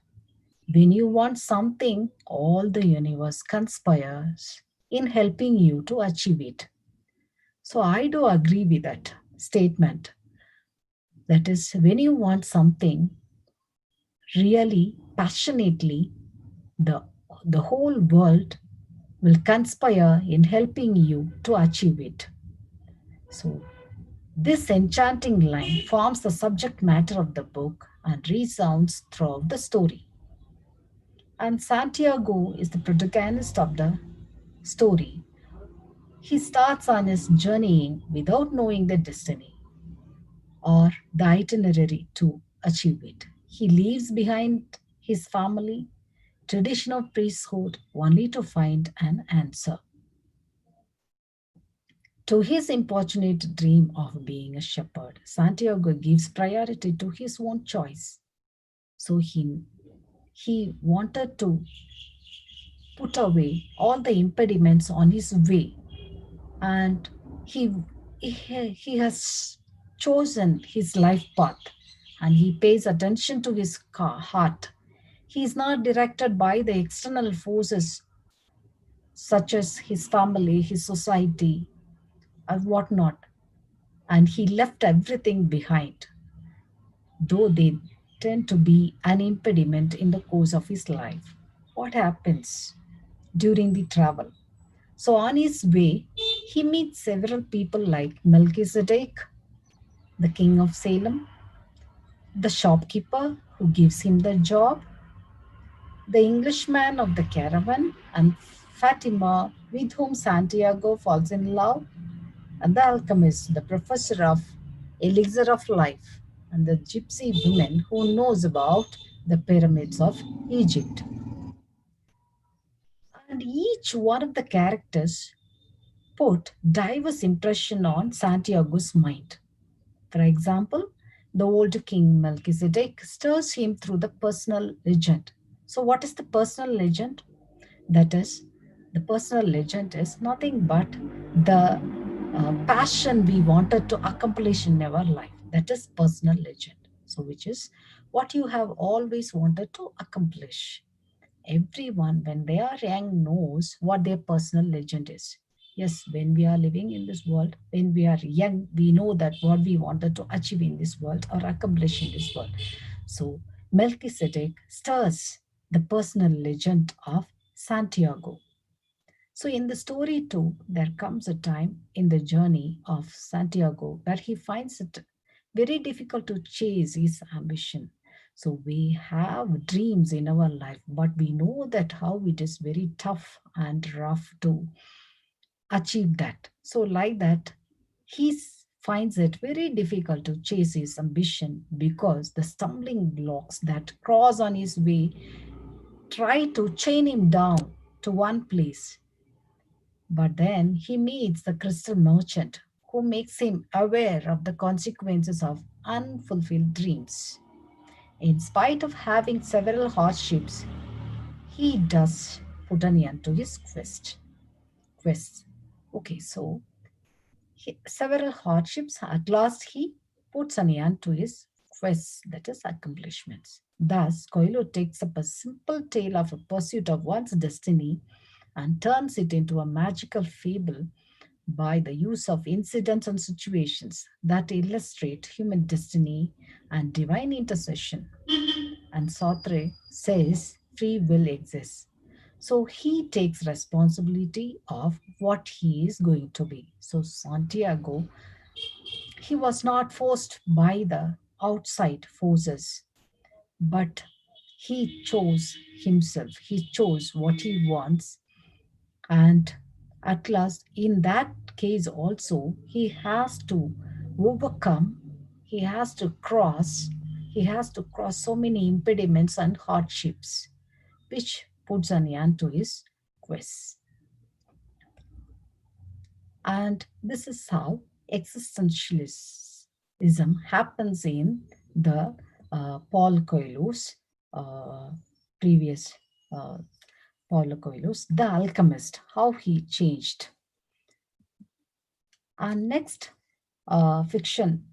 [SPEAKER 4] when you want something, all the universe conspires in helping you to achieve it. So I do agree with that statement. That is, when you want something really passionately, the, the whole world will conspire in helping you to achieve it. So this enchanting line forms the subject matter of the book and resounds throughout the story. And Santiago is the protagonist of the story, He starts on his journeying without knowing the destiny or the itinerary to achieve it. He leaves behind his family, tradition of priesthood, only to find an answer to his importunate dream of being a shepherd. Santiago gives priority to his own choice. So he wanted to put away all the impediments on his way, and he he has chosen his life path, and he pays attention to his heart. He is not directed by the external forces such as his family, his society, or whatnot, and he left everything behind, though they tend to be an impediment in the course of his life. What happens during the travel? So, on his way, he meets several people like Melchizedek, the king of Salem, the shopkeeper who gives him the job, the Englishman of the caravan, and Fatima, with whom Santiago falls in love, and the alchemist, the professor of elixir of life, and the gypsy woman who knows about the pyramids of Egypt. And each one of the characters put diverse impression on Santiago's mind. For example, the old king Melchizedek stirs him through the personal legend. So, what is the personal legend? That is, the personal legend is nothing but the passion we wanted to accomplish in our life. That is personal legend. So, which is what you have always wanted to accomplish. Everyone, when they are young, knows what their personal legend is. Yes, when we are living in this world, when we are young, we know that what we wanted to achieve in this world or accomplish in this world. So, Melchizedek stirs the personal legend of Santiago. So, in the story too, there comes a time in the journey of Santiago where he finds it very difficult to chase his ambition. So, we have dreams in our life, but we know that how it is very tough and rough to achieve that. So, like that, he finds it very difficult to chase his ambition because the stumbling blocks that cross on his way try to chain him down to one place. But then he meets the crystal merchant who makes him aware of the consequences of unfulfilled dreams. In spite of having several hardships, he does put an end to his quests. Okay, so several hardships, at last he puts an end to his quests, that is, accomplishments. Thus, Coelho takes up a simple tale of a pursuit of one's destiny and turns it into a magical fable by the use of incidents and situations that illustrate human destiny and divine intercession. And Sartre says free will exists. So he takes responsibility of what he is going to be. So Santiago, he was not forced by the outside forces, but he chose himself. He chose what he wants, and at last, in that case also, he has to overcome, he has to cross, he has to cross so many impediments and hardships, which puts an end to his quest. And this is how existentialism happens in the Paul Coelho's previous Paulo Coelho's The Alchemist, how he changed. Our next fiction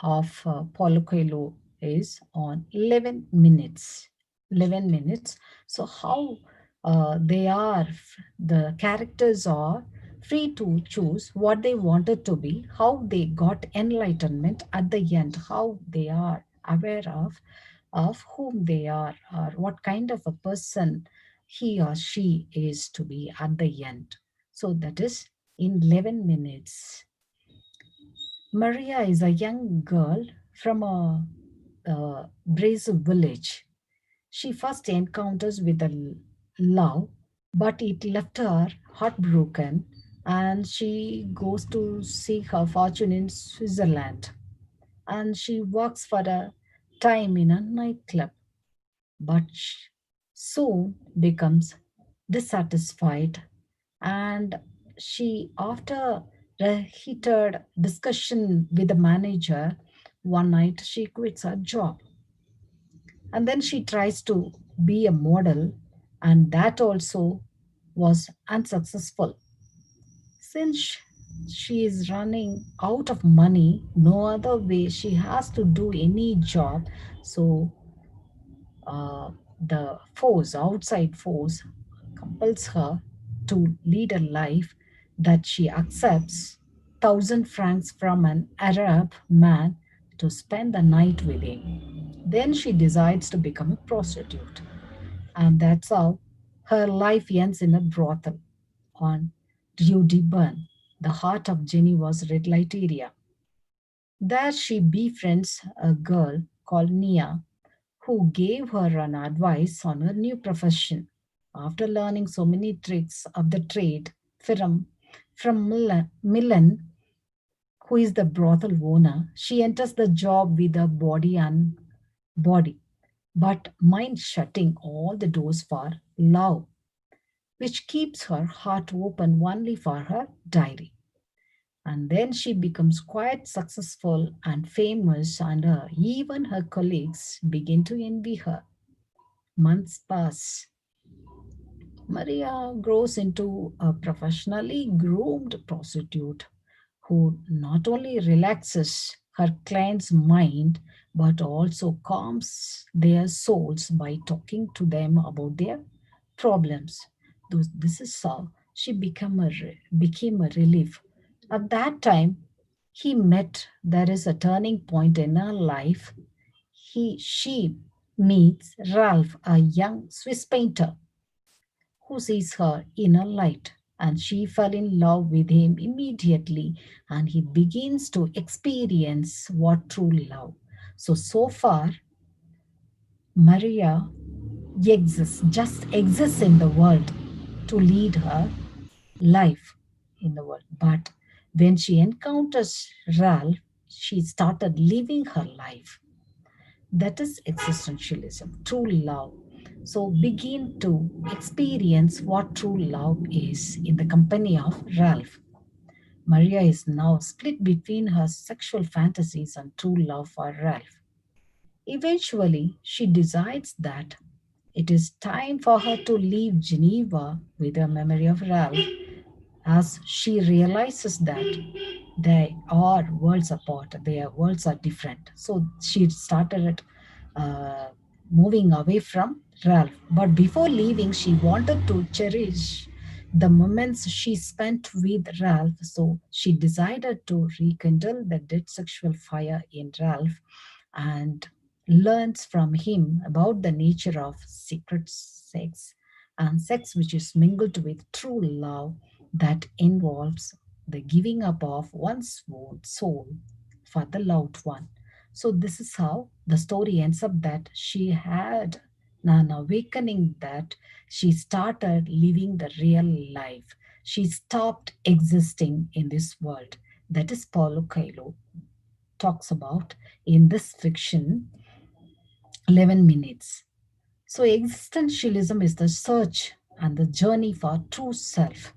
[SPEAKER 4] of Paulo Coelho is on 11 minutes. 11 minutes. So how the characters are free to choose what they wanted to be, how they got enlightenment at the end, how they are aware of whom they are, or what kind of a person he or she is to be at the end. So that is in 11 minutes. Maria is a young girl from a Brazil village. She first encounters with a love, but it left her heartbroken and she goes to seek her fortune in Switzerland. And she works for a time in a nightclub, but soon becomes dissatisfied. And she, after a heated discussion with the manager, one night she quits her job. And then she tries to be a model, and that also was unsuccessful. Since she is running out of money, no other way she has to do any job. So uh, the force, outside force, compels her to lead a life that she accepts 1,000 francs from an Arab man to spend the night with him. Then she decides to become a prostitute, and that's how her life ends in a brothel on Rue de Bern, the heart of Geneva's red light area. There she befriends a girl called Nia, who gave her an advice on her new profession. After learning so many tricks of the trade from Milan, who is the brothel owner, she enters the job with a body, but mind shutting all the doors for love, which keeps her heart open only for her diary. And then she becomes quite successful and famous, and even her colleagues begin to envy her. Months pass. Maria grows into a professionally groomed prostitute who not only relaxes her client's mind but also calms their souls by talking to them about their problems. This is how she became a relief. At that time, there is a turning point in her life. She meets Ralph, a young Swiss painter who sees her in a light, and she fell in love with him immediately, and he begins to experience what true love. So far Maria just exists in the world to lead her life in the world. But when she encounters Ralph, she started living her life. That is existentialism, true love. So begin to experience what true love is in the company of Ralph. Maria is now split between her sexual fantasies and true love for Ralph. Eventually, she decides that it is time for her to leave Geneva with a memory of Ralph, as she realizes that they are worlds apart, their worlds are different. So she started uh, moving away from Ralph. But before leaving, she wanted to cherish the moments she spent with Ralph. So she decided to rekindle the dead sexual fire in Ralph and learns from him about the nature of secret sex and sex which is mingled with true love that involves the giving up of one's own soul for the loved one. So this is how the story ends up, that she had an awakening, that she started living the real life. She stopped existing in this world. That is Paulo Coelho talks about in this fiction, 11 minutes. So existentialism is the search and the journey for true self,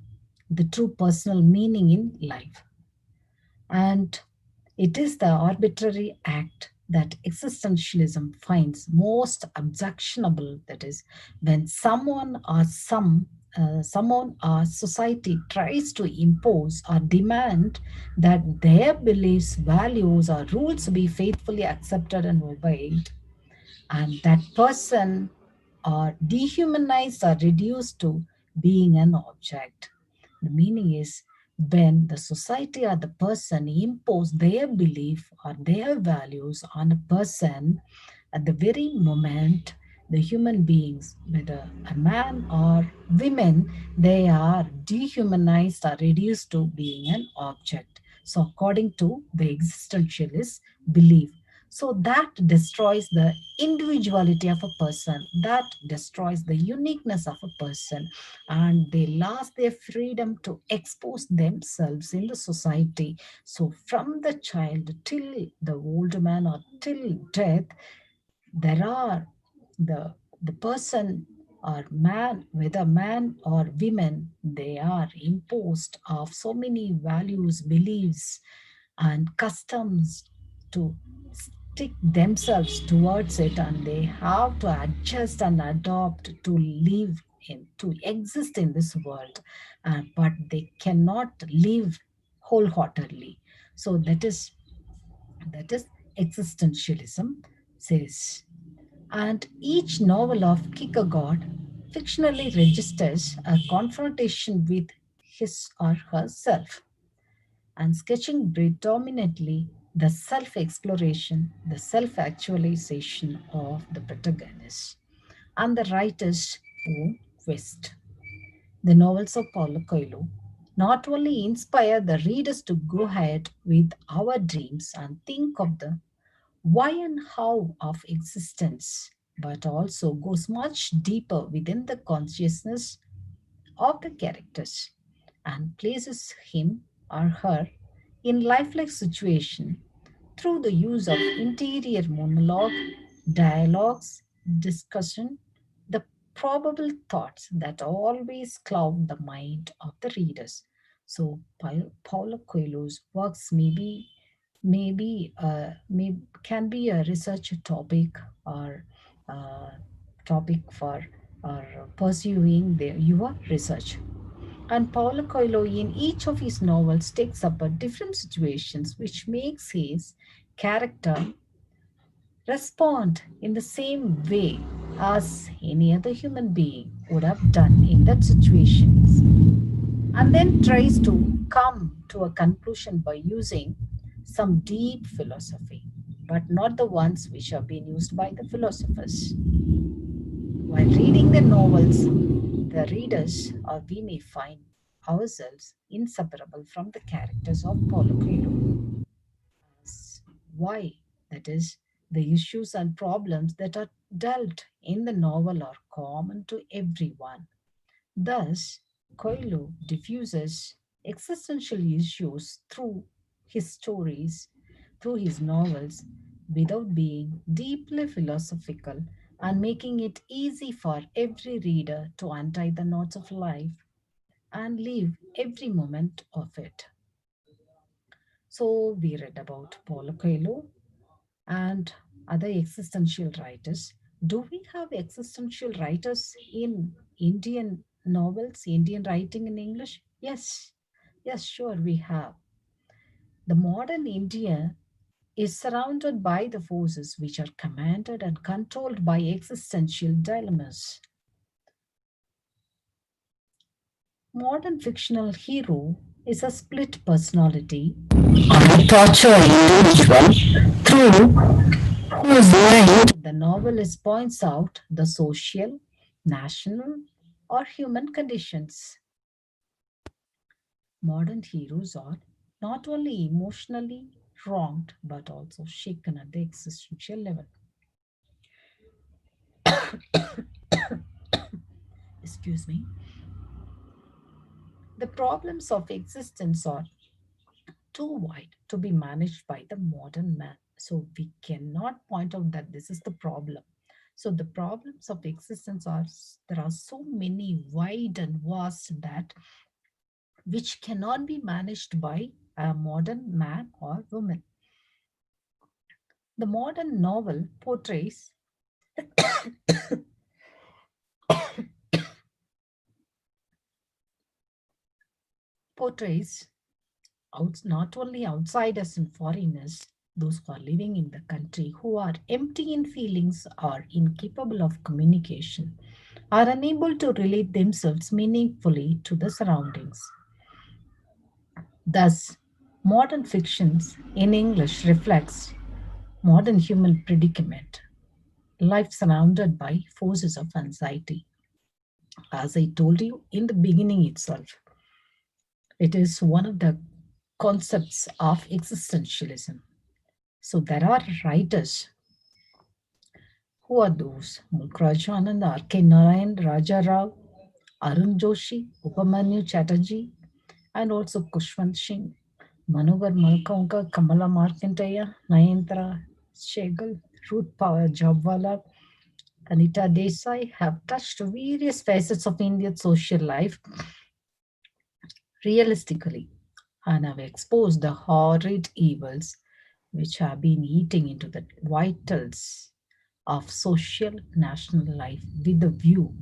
[SPEAKER 4] the true personal meaning in life. And it is the arbitrary act that existentialism finds most objectionable. That is, when someone or society tries to impose or demand that their beliefs, values, or rules be faithfully accepted and obeyed, and that person are dehumanized or reduced to being an object. The meaning is when the society or the person impose their belief or their values on a person, at the very moment the human beings, whether a man or women, they are dehumanized or reduced to being an object. So according to the existentialist belief, So that destroys the individuality of a person, that destroys the uniqueness of a person, and they lose their freedom to expose themselves in the society. So from the child till the old man or till death, there are the person or man, whether man or women, they are imposed of so many values, beliefs, and customs to stick themselves towards it, and they have to adjust and adopt to live in, to exist in this world, but they cannot live wholeheartedly. So that is existentialism says. And each novel of Kierkegaard fictionally registers a confrontation with his or herself, and sketching predominantly the self exploration, the self actualization of the protagonist and the writer's own quest. The novels of Paulo Coelho not only inspire the readers to go ahead with our dreams and think of the why and how of existence, but also goes much deeper within the consciousness of the characters and places him or her in lifelike situation through the use of interior monologue, dialogues, discussion, the probable thoughts that always cloud the mind of the readers. So Paulo Coelho's works can be a research topic or uh, topic for or pursuing your research. And Paulo Coelho, in each of his novels, takes up a different situations, which makes his character respond in the same way as any other human being would have done in that situations, and then tries to come to a conclusion by using some deep philosophy, but not the ones which have been used by the philosophers. While reading the novels, the readers or we may find ourselves inseparable from the characters of Paulo Coelho. Why? That is, the issues and problems that are dealt in the novel are common to everyone. Thus, Coelho diffuses existential issues through his stories, through his novels, without being deeply philosophical and making it easy for every reader to untie the knots of life and live every moment of it. So, we read about Paulo Coelho and other existential writers. Do we have existential writers in Indian novels, Indian writing in English? Yes, yes, sure, we have. The modern India is surrounded by the forces which are commanded and controlled by existential dilemmas. Modern fictional hero is a split personality, a tortured individual through whose mind the novelist points out the social, national, or human conditions. Modern heroes are not only emotionally wronged but also shaken at the existential level. Excuse me. The problems of existence are too wide to be managed by the modern man. So we cannot point out that this is the problem. So the problems of existence are, there are so many wide and vast that which cannot be managed by a modern man or woman. The modern novel portrays not only outsiders and foreigners, those who are living in the country who are empty in feelings or incapable of communication, are unable to relate themselves meaningfully to the surroundings. Thus, modern fictions in English reflects modern human predicament, life surrounded by forces of anxiety. As I told you in the beginning itself, it is one of the concepts of existentialism. So there are writers. Who are those? Mulkrajanand, R.K. Narayan, Raja Rao, Arun Joshi, Upamanyu Chatterjee, and also Kushwant Singh, Manogar Malkaunka, Kamala Markandeya, Nayentra Shegal, Ruth Power Jobwala, Anita Desai have touched various facets of Indian social life realistically and have exposed the horrid evils which have been eating into the vitals of social national life with a view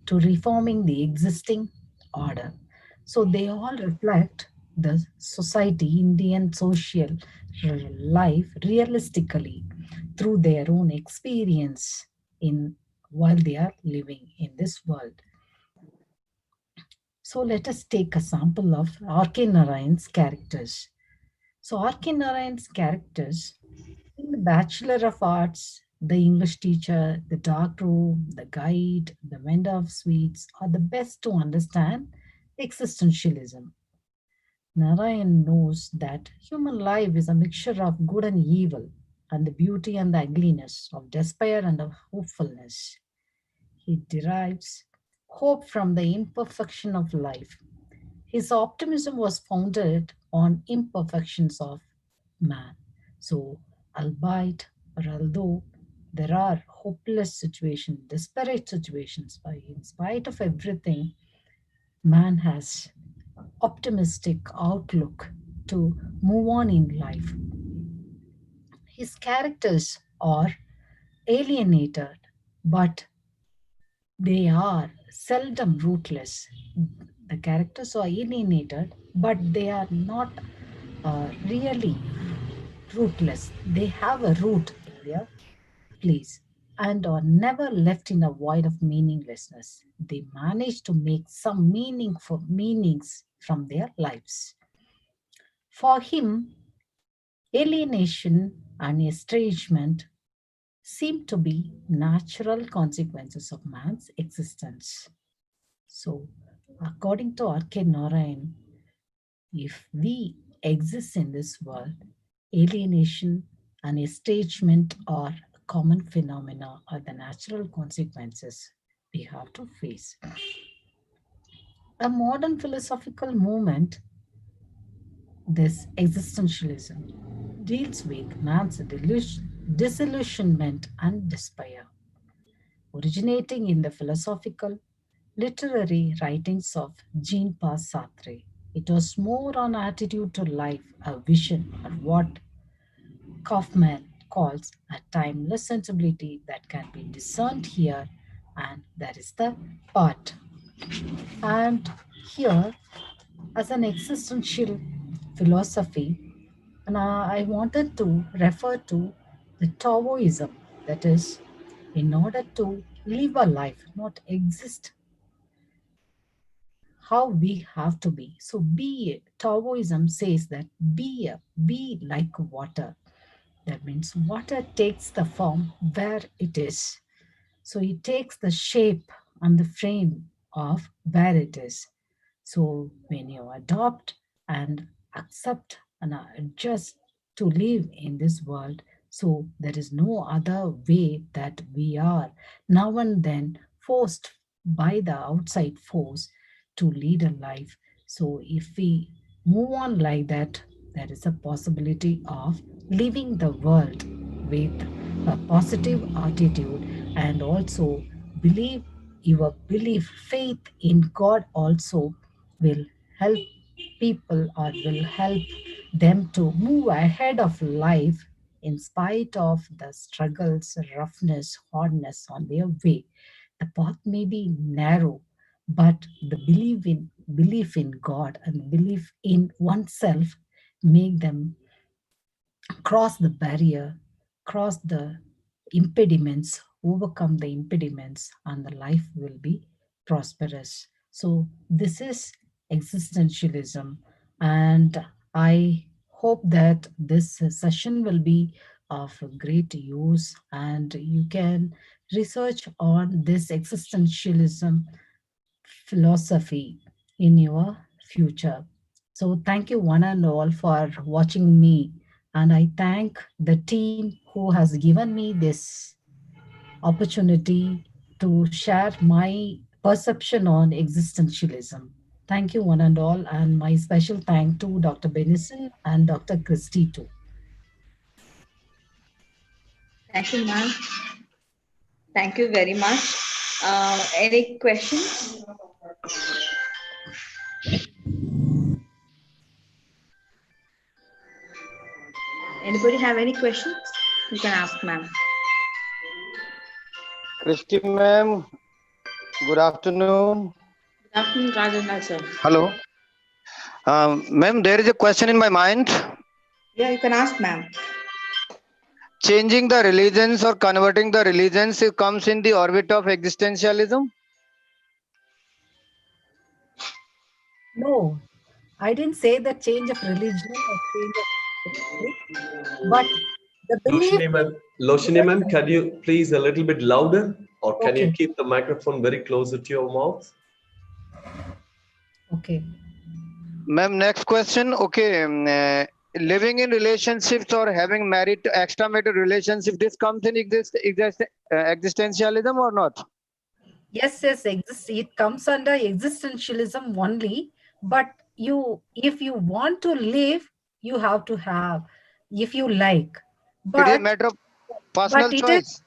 [SPEAKER 4] to reforming the existing order. So they all reflect the society, Indian social life realistically through their own experience in while they are living in this world. So let us take a sample of R.K. Narayan's characters. So R.K. Narayan's characters in the Bachelor of Arts, the English teacher, the dark room, the guide, the vendor of sweets are the best to understand existentialism. Narayan knows that human life is a mixture of good and evil, and the beauty and the ugliness, of despair and of hopefulness. He derives hope from the imperfection of life. His optimism was founded on imperfections of man. So, albeit or although there are hopeless situations, desperate situations, but in spite of everything, man has optimistic outlook to move on in life. His characters are alienated, but they are seldom rootless. The characters are alienated, but they are not really rootless. They have a root in their place and are never left in a void of meaninglessness. They manage to make some meaningful meanings from their lives. For him, alienation and estrangement seem to be natural consequences of man's existence. So, according to R.K. Narayan, if we exist in this world, alienation and estrangement are common phenomena or the natural consequences we have to face. A modern philosophical movement, this existentialism, deals with man's disillusionment and despair. Originating in the philosophical literary writings of Jean-Paul Sartre. It was more an attitude to life, a vision, or what Kaufman calls a timeless sensibility that can be discerned here, and that is the part. And here, as an existential philosophy, and I wanted to refer to the Taoism, that is, in order to live a life, not exist how we have to be. So be Taoism says that be like water. That means water takes the form where it is. So it takes the shape and the frame of where it is. So when you adopt and accept and adjust to live in this world, so there is no other way that we are now and then forced by the outside force to lead a life. So if we move on like that, there is a possibility of living the world with a positive attitude and also believe your belief, faith in God also will help people or will help them to move ahead of life in spite of the struggles, roughness, hardness on their way. The path may be narrow, but the belief in God and belief in oneself make them cross the barrier, cross the impediments, overcome the impediments, and the life will be prosperous. So, this is existentialism, and I hope that this session will be of great use and you can research on this existentialism philosophy in your future. So, thank you, one and all, for watching me And I thank the team who has given me this opportunity to share my perception on existentialism. Thank you, one and all, and my special thank to Dr. Benison and Dr. Christie too.
[SPEAKER 2] Thank you, ma'am. Thank you very much. Any questions? Anybody have any questions? You can ask, ma'am.
[SPEAKER 5] Christy ma'am, good afternoon.
[SPEAKER 2] Good afternoon, Rajendra sir.
[SPEAKER 5] Hello. Ma'am, there is a question in my mind.
[SPEAKER 2] Yeah, you can ask, ma'am.
[SPEAKER 5] Changing the religions or converting the religions, it comes in the orbit of existentialism?
[SPEAKER 4] No, I didn't say the change of religion or change of faith, but the belief.
[SPEAKER 1] Loshini ma'am, can you please a little bit louder, or can you
[SPEAKER 4] Okay.
[SPEAKER 1] keep the microphone very closer to your mouth?
[SPEAKER 4] Okay.
[SPEAKER 5] Ma'am, next question. Okay. Living in relationships or having married extramarital relationship, this comes in existentialism or not?
[SPEAKER 4] Yes, it comes under existentialism only. But if you want to live, you have to have, if you like.
[SPEAKER 5] It is a
[SPEAKER 4] But
[SPEAKER 5] matter of personal
[SPEAKER 4] it is
[SPEAKER 5] choice.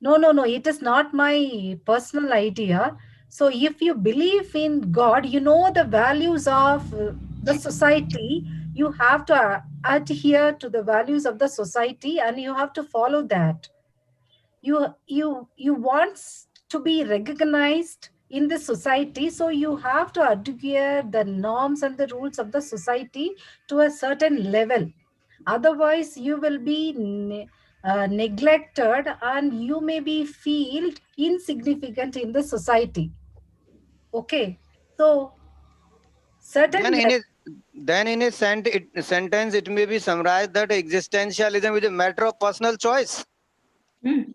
[SPEAKER 4] no. It is not my personal idea. So if you believe in God, you know the values of the society. You have to adhere to the values of the society, and you have to follow that. You want to be recognized in the society, so you have to adhere the norms and the rules of the society to a certain level. Otherwise you will be neglected, and you may be feel insignificant in the society. Okay, so certain
[SPEAKER 5] Then in a sentence, it may be summarized that existentialism is a matter of personal choice.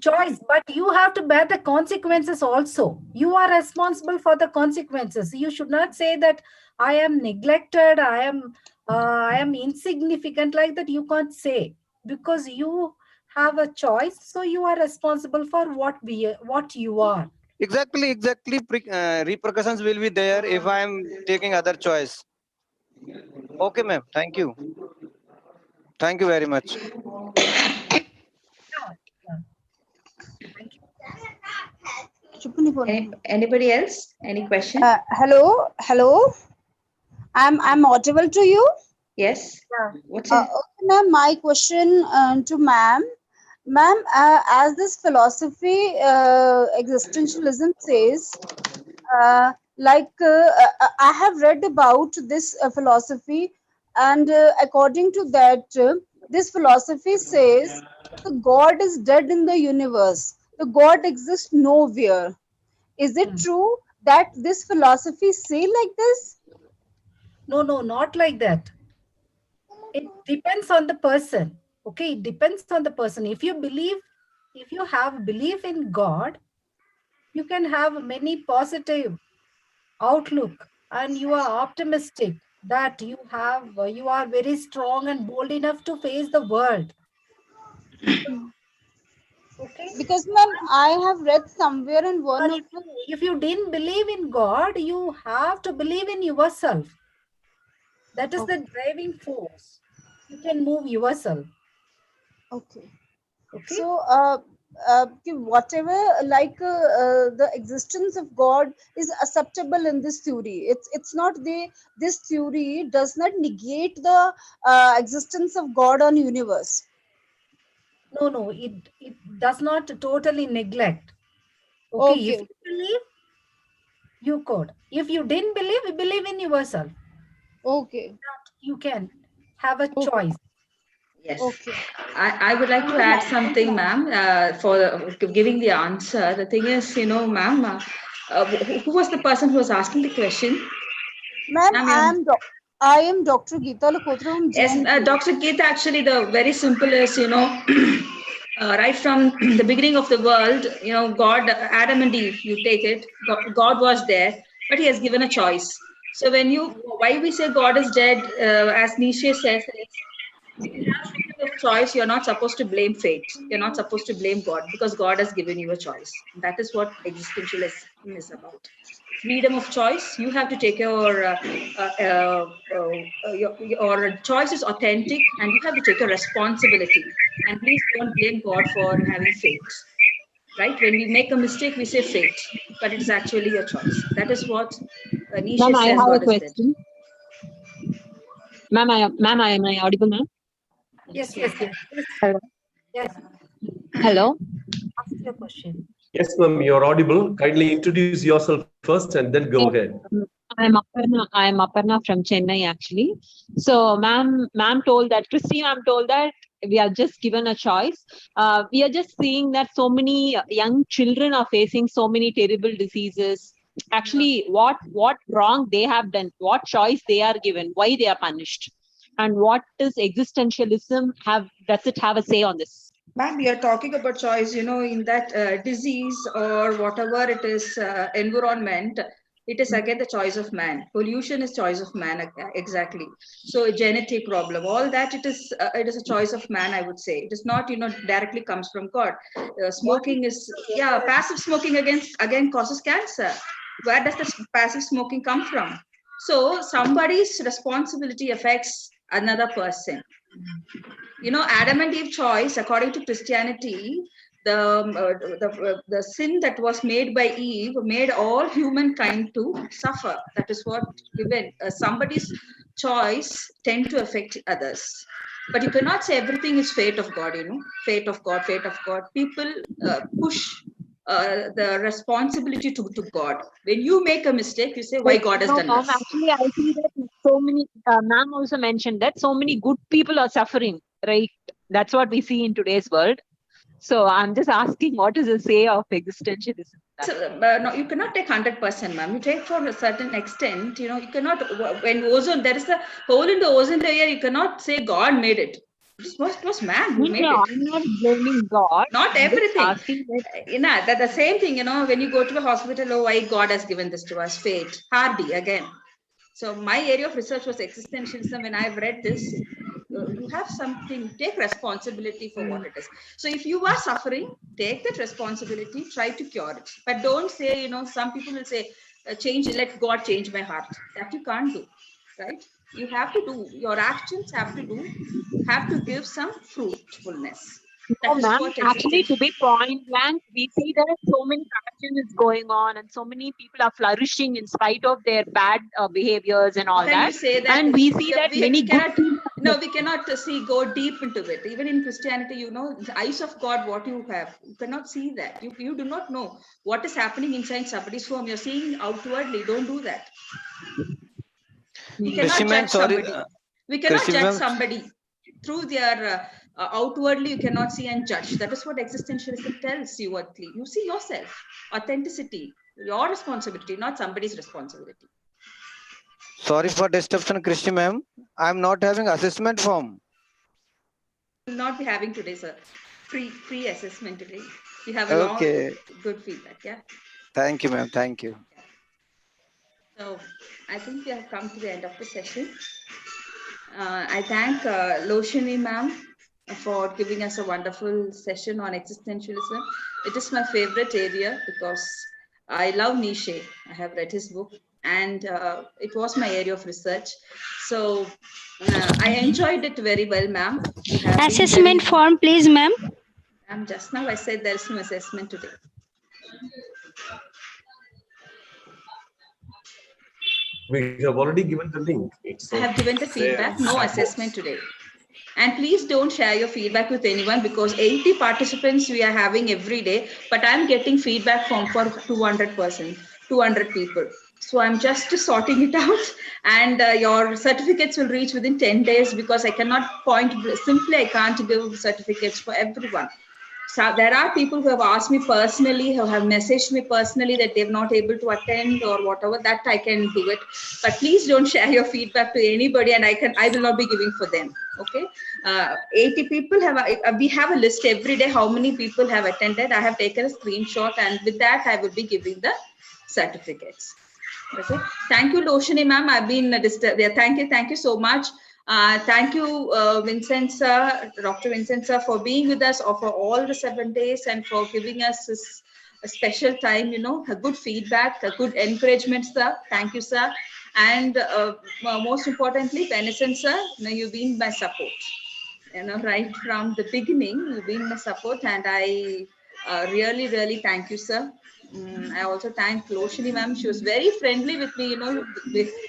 [SPEAKER 4] choice, but you have to bear the consequences also. You are responsible for the consequences. You should not say that I am neglected, I am insignificant, like that. You can't say, because you have a choice, so you are responsible for what you are.
[SPEAKER 5] Exactly. Repercussions will be there if I am taking other choice. Okay, ma'am. Thank you. Thank you very much.
[SPEAKER 4] Thank you.
[SPEAKER 2] Anybody else? Any question?
[SPEAKER 6] Hello. I'm audible to you.
[SPEAKER 2] Yes.
[SPEAKER 4] Yeah.
[SPEAKER 2] What's it?
[SPEAKER 6] Okay, ma'am. My question to ma'am. Ma'am, as this philosophy, existentialism says, I have read about this philosophy, and according to that, this philosophy says the God is dead in the universe. The God exists nowhere. Is it true that this philosophy say like this?
[SPEAKER 4] No, not like that. It depends on the person. Okay, it depends on the person. If you have belief in God, you can have many positive outlook, and you are optimistic that you are very strong and bold enough to face the world. Okay,
[SPEAKER 6] Because ma'am, I have read somewhere in one
[SPEAKER 4] and
[SPEAKER 6] of
[SPEAKER 4] if you didn't believe in God, you have to believe in yourself. That is the driving force. You can move yourself.
[SPEAKER 6] okay.
[SPEAKER 4] Okay.
[SPEAKER 6] So whatever, the existence of God is acceptable in this theory. It's not this theory does not negate the existence of God on universe.
[SPEAKER 4] No, it does not totally neglect. Okay, if
[SPEAKER 6] Okay.
[SPEAKER 4] you believe, you could. If you didn't believe, believe in yourself.
[SPEAKER 6] Okay.
[SPEAKER 4] You can have a
[SPEAKER 6] Okay.
[SPEAKER 4] choice.
[SPEAKER 2] Yes.
[SPEAKER 6] Okay.
[SPEAKER 2] I would like to
[SPEAKER 6] Thank you,
[SPEAKER 2] add
[SPEAKER 6] ma'am. Thank you,
[SPEAKER 2] something,
[SPEAKER 6] ma'am.
[SPEAKER 2] ma'am, for giving the answer. The thing is, ma'am, who was the person who was asking the question?
[SPEAKER 6] Ma'am,
[SPEAKER 2] Ma'am,
[SPEAKER 6] I am Dr. Geeta Lakhotra from
[SPEAKER 2] yes,
[SPEAKER 6] JNT.
[SPEAKER 2] Dr. Geeta, actually, the very simple is, right from the beginning of the world, God, Adam and Eve, you take it, God was there, but he has given a choice. So why we say God is dead, as Nietzsche says, If you have freedom of choice, you're not supposed to blame fate. You're not supposed to blame God because God has given you a choice. That is what existentialism is about. Freedom of choice. You have to take your choice is authentic, and you have to take a responsibility. And please don't blame God for having fate. Right? When we make a mistake, we say fate, but it's actually your choice. That is what Nietzsche
[SPEAKER 7] Ma'am, I
[SPEAKER 2] says
[SPEAKER 7] have a
[SPEAKER 2] God is dead.
[SPEAKER 7] question. Ma'am, am I audible, ma'am?
[SPEAKER 2] Yes.
[SPEAKER 7] Hello.
[SPEAKER 4] Yes.
[SPEAKER 7] Hello.
[SPEAKER 4] Ask your question.
[SPEAKER 1] Yes, ma'am, you're audible. Kindly introduce yourself first and then go ahead.
[SPEAKER 7] I'm Aparna from Chennai, actually. So, ma'am told that, Christy ma'am told that we are just given a choice. We are just seeing that so many young children are facing so many terrible diseases. Actually, what wrong they have done, what choice they are given, why they are punished, and what does existentialism does it have a say on this?
[SPEAKER 2] Ma'am, we are talking about choice, in that disease or whatever it is, environment, it is again the choice of man. Pollution is choice of man, exactly. So a genetic problem, all that it is a choice of man, I would say. It is not, directly comes from God. Smoking is, passive smoking again causes cancer. Where does the passive smoking come from? So somebody's responsibility affects another person. Adam and Eve choice, according to Christianity, the sin that was made by Eve made all humankind to suffer. That is what given. Somebody's choice tend to affect others. But you cannot say everything is fate of God, fate of God. People push the responsibility to God. When you make a mistake, you say, why God has done
[SPEAKER 7] ma'am,
[SPEAKER 2] this?
[SPEAKER 7] actually, I see that so many, ma'am also mentioned that so many good people are suffering, right? That's what we see in today's world. So I'm just asking, what is the say of existentialism?
[SPEAKER 2] So, no, you cannot take 100%, ma'am. You take for a certain extent. You cannot. When ozone, there is a hole in the ozone layer. You cannot say God made it. It was man who made
[SPEAKER 7] No,
[SPEAKER 2] it.
[SPEAKER 7] I'm not blaming God.
[SPEAKER 2] Not
[SPEAKER 7] I'm just
[SPEAKER 2] everything.
[SPEAKER 7] asking that.
[SPEAKER 2] The same thing. When you go to the hospital, oh, why God has given this to us? Fate. Hardy again. So my area of research was existentialism. When I've read this, you have something, take responsibility for what it is. So if you are suffering, take that responsibility, try to cure it. But don't say, some people will say, let God change my heart. That you can't do, right? You have to do, your actions have to give some fruitfulness.
[SPEAKER 7] No,
[SPEAKER 2] That is
[SPEAKER 7] ma'am.
[SPEAKER 2] what
[SPEAKER 7] Actually,
[SPEAKER 2] existence.
[SPEAKER 7] to be point blank, we see there are so many corruption is going on, and so many people are flourishing in spite of their bad behaviors and all
[SPEAKER 2] Can
[SPEAKER 7] that.
[SPEAKER 2] you say that?
[SPEAKER 7] And we see that many
[SPEAKER 2] we
[SPEAKER 7] good
[SPEAKER 2] cannot.
[SPEAKER 7] people.
[SPEAKER 2] No, we cannot go deep into it. Even in Christianity, the eyes of God, what you have, you cannot see that. You do not know what is happening inside somebody's home. You're seeing outwardly. Don't do that. We
[SPEAKER 5] Christy
[SPEAKER 2] cannot
[SPEAKER 5] ma'am,
[SPEAKER 2] judge
[SPEAKER 5] sorry.
[SPEAKER 2] somebody. We cannot
[SPEAKER 5] Christy
[SPEAKER 2] judge
[SPEAKER 5] ma'am,
[SPEAKER 2] somebody through their outwardly. You cannot see and judge. That is what existentialism tells you. You see yourself, authenticity, your responsibility, not somebody's responsibility.
[SPEAKER 5] sorry for disruption, Christy ma'am. I'm not having assessment form.
[SPEAKER 2] Will not be having today, sir. Free assessment today. You have a
[SPEAKER 5] Okay.
[SPEAKER 2] good feedback. Yeah.
[SPEAKER 5] Thank you, ma'am. Thank you.
[SPEAKER 2] So I think we have come to the end of the session. I thank Loshini ma'am for giving us a wonderful session on existentialism. It is my favorite area because I love Nietzsche. I have read his book and it was my area of research. So I enjoyed it very well, ma'am.
[SPEAKER 8] Assessment form, please, ma'am.
[SPEAKER 2] Just now I said there is no assessment today.
[SPEAKER 1] We have already given the link.
[SPEAKER 2] I have given the feedback, no assessment today. And please don't share your feedback with anyone because 80 participants we are having every day, but I'm getting feedback for 200 people. So I'm just sorting it out and your certificates will reach within 10 days because I cannot I can't give certificates for everyone. So there are people who have asked me personally, who have messaged me personally that they're not able to attend or whatever, that I can do it. But please don't share your feedback to anybody and I will not be giving for them. Okay. 80 people we have a list every day how many people have attended. I have taken a screenshot and with that I will be giving the certificates. Okay. Thank you, Loshini ma'am. I've been disturbed. Yeah, thank you so much. Thank you, Vincent sir, Dr. Vincent sir, for being with us for all the 7 days and for giving us this a special time, a good feedback, a good encouragement, sir. Thank you, sir. And most importantly, Benison sir, you've been my support. Right from the beginning, you've been my support, and I really, really thank you, sir. I also thank Loshini ma'am. She was very friendly with me,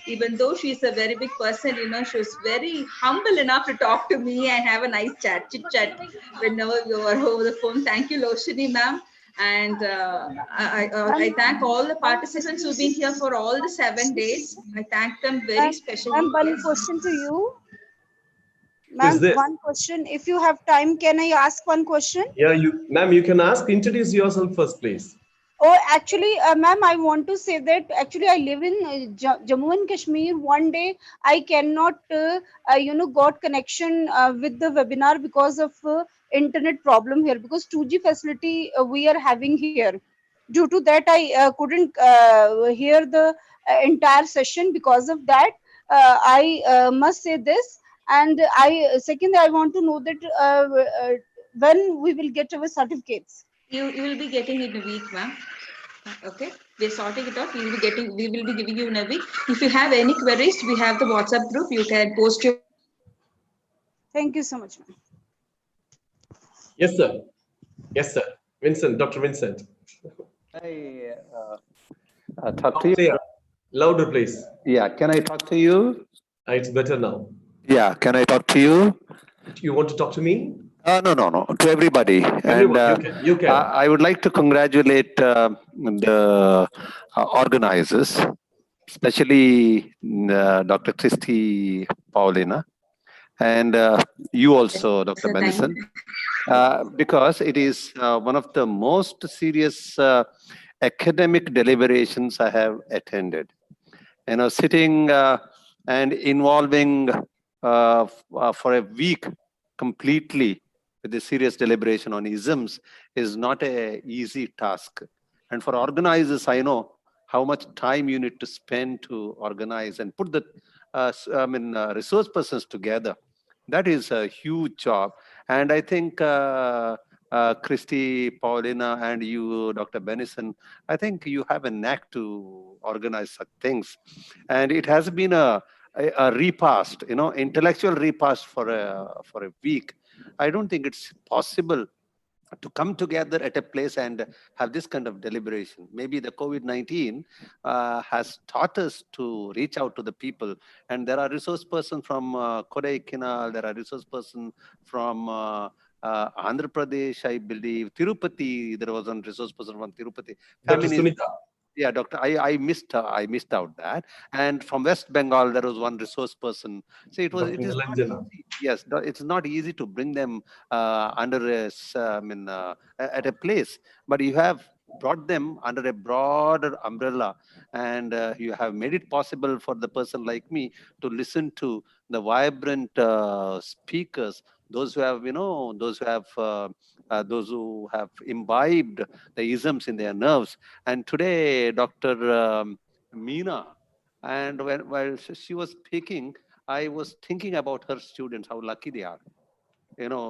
[SPEAKER 2] even though she's a very big person, she was very humble enough to talk to me and have a nice chit chat whenever we were over the phone. Thank you, Loshini ma'am. And I thank all the participants who've been here for all the 7 days. I thank them very specially.
[SPEAKER 6] Ma'am, one
[SPEAKER 2] Yes.
[SPEAKER 6] question to you.
[SPEAKER 1] Who is
[SPEAKER 6] Ma'am,
[SPEAKER 1] this?
[SPEAKER 6] one question. If you have time, can I ask one question?
[SPEAKER 1] Yeah, ma'am, you can ask. Introduce yourself first, please.
[SPEAKER 6] Oh, actually, ma'am, I want to say that actually I live in Jammu and Kashmir. One day I cannot, got connection with the webinar because of internet problem here, because 2G facility we are having here. Due to that, I couldn't hear the entire session. Because of that, I must say this. And second, I want to know that when we will get our certificates.
[SPEAKER 2] You will be getting it in a week, ma'am. Okay, we're sorting it out. We will be giving you in a week. If you have any queries, we have the WhatsApp group. You can post your.
[SPEAKER 6] Thank you so much, ma'am.
[SPEAKER 1] Yes, sir. Yes, sir. Vincent, Dr. Vincent.
[SPEAKER 3] I talk to you?
[SPEAKER 1] Yeah. Louder, please.
[SPEAKER 3] Yeah, can I talk to you?
[SPEAKER 1] It's better now.
[SPEAKER 3] Yeah, can I talk to you?
[SPEAKER 1] You want to talk to me?
[SPEAKER 3] No, to everybody.
[SPEAKER 1] Everyone,
[SPEAKER 3] And
[SPEAKER 1] you can.
[SPEAKER 3] I would like to congratulate the organizers, especially Dr. Christy Paulina, and you also, Dr. Benison, because it is one of the most serious academic deliberations I have attended. Sitting and involving for a week completely with the serious deliberation on isms is not an easy task. And for organizers, I know how much time you need to spend to organize and put the resource persons together. That is a huge job. And I think Christy, Paulina, and you, Dr. Benison, I think you have a knack to organize such things. And it has been a repast, intellectual repast for a week. I don't think it's possible to come together at a place and have this kind of deliberation. Maybe the COVID-19 has taught us to reach out to the people. And there are resource persons from Kodaikanal, there are resource persons from Andhra Pradesh, I believe, Tirupati, there was one resource person from Tirupati.
[SPEAKER 1] Dr. Sunita.
[SPEAKER 3] Yeah, doctor, I missed out that. And from West Bengal, there was one resource person. So it is not easy. Yes, it's not easy to bring them under at a place, but you have brought them under a broader umbrella, and you have made it possible for the person like me to listen to the vibrant speakers, those who have those who have imbibed the isms in their nerves. And today, Dr. Meena, and while she was speaking, I was thinking about her students, how lucky they are.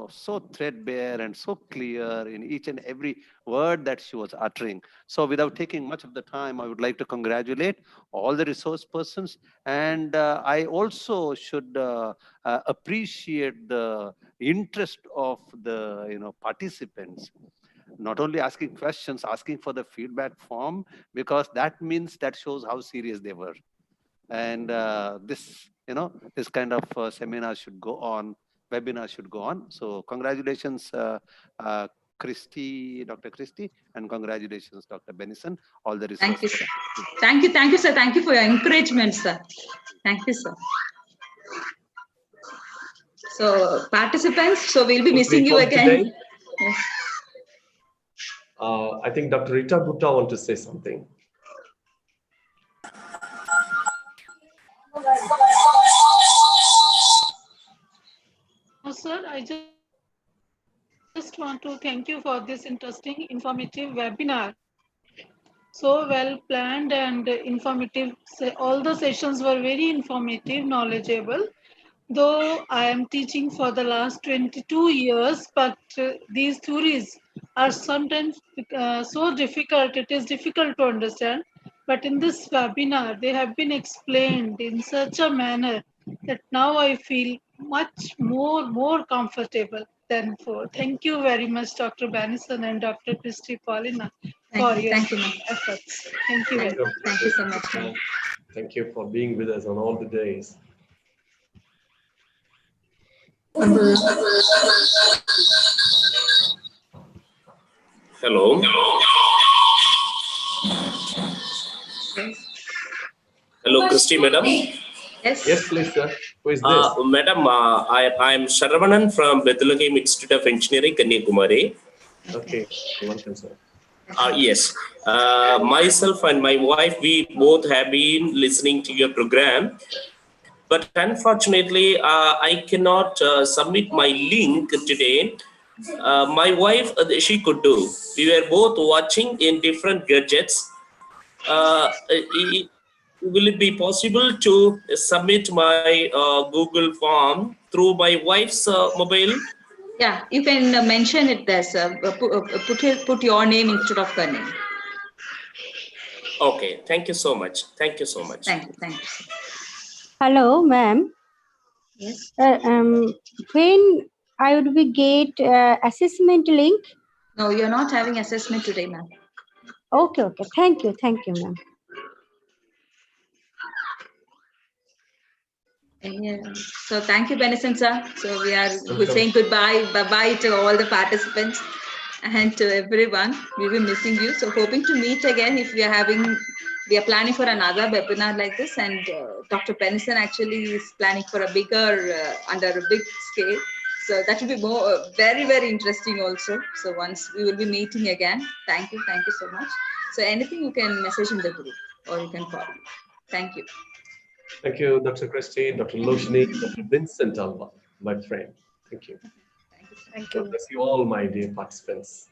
[SPEAKER 3] So threadbare and so clear in each and every word that she was uttering. So without taking much of the time, I would like to congratulate all the resource persons. And I also should appreciate the interest of the participants. Not only asking questions, asking for the feedback form, because that means that shows how serious they were. And this kind of seminar should go on, webinar should go on. So congratulations, Christy, Dr. Christy, and congratulations, Dr. Benison. All the resources.
[SPEAKER 2] Thank you, sir. Thank you, sir. Thank you for your encouragement, sir. Thank you, sir. So participants, so we'll be missing you again. Yes.
[SPEAKER 1] I think Dr. Rita Gupta wants to say something.
[SPEAKER 9] Sir, I just want to thank you for this interesting, informative webinar. So well planned and informative. All the sessions were very informative, knowledgeable. Though I am teaching for the last 22 years, but these theories are sometimes so difficult, it is difficult to understand. But in this webinar, they have been explained in such a manner that now I feel much more comfortable than before. Thank you very much, Dr. Banison and Dr. Christy Paulina, for your
[SPEAKER 2] Thank you, ma'am.
[SPEAKER 9] efforts. Thank you very much.
[SPEAKER 2] Thank you so much, ma'am.
[SPEAKER 1] Thank you for being with us on all the days.
[SPEAKER 10] Hello. Hello, Christy, madam.
[SPEAKER 2] Yes.
[SPEAKER 1] Yes, please, sir. Who is this?
[SPEAKER 10] Madam, I am Saravanan from Bethlehem Institute of Engineering, Kanyakumari.
[SPEAKER 1] Okay, welcome, sir.
[SPEAKER 10] Yes, myself and my wife, we both have been listening to your program. But unfortunately, I cannot submit my link today. My wife, she could do. We were both watching in different gadgets. Will it be possible to submit my Google form through my wife's mobile?
[SPEAKER 2] Yeah, you can mention it there, sir. Put your name instead of her name.
[SPEAKER 10] Okay, thank you so much. Thank you so much.
[SPEAKER 2] Thank you.
[SPEAKER 8] Hello, ma'am.
[SPEAKER 2] Yes.
[SPEAKER 8] When I would be get assessment link?
[SPEAKER 2] No, you're not having assessment today, ma'am.
[SPEAKER 8] Okay. Thank you, ma'am.
[SPEAKER 2] Yeah. So thank you, Benison, sir. So we're saying bye-bye to all the participants and to everyone. We'll be missing you. So hoping to meet again if we are planning for another webinar like this. And Dr. Benison actually is planning for a bigger, under a big scale. So that will be more, very, very interesting also. So once we will be meeting again. Thank you so much. So anything you can message in the group or you can call me. Thank you.
[SPEAKER 1] Thank you, Dr. Christy, Dr. Loshini, Dr. Vincent Alva, my friend. Thank you.
[SPEAKER 4] Thank
[SPEAKER 1] God
[SPEAKER 4] you.
[SPEAKER 1] bless you all, my dear participants.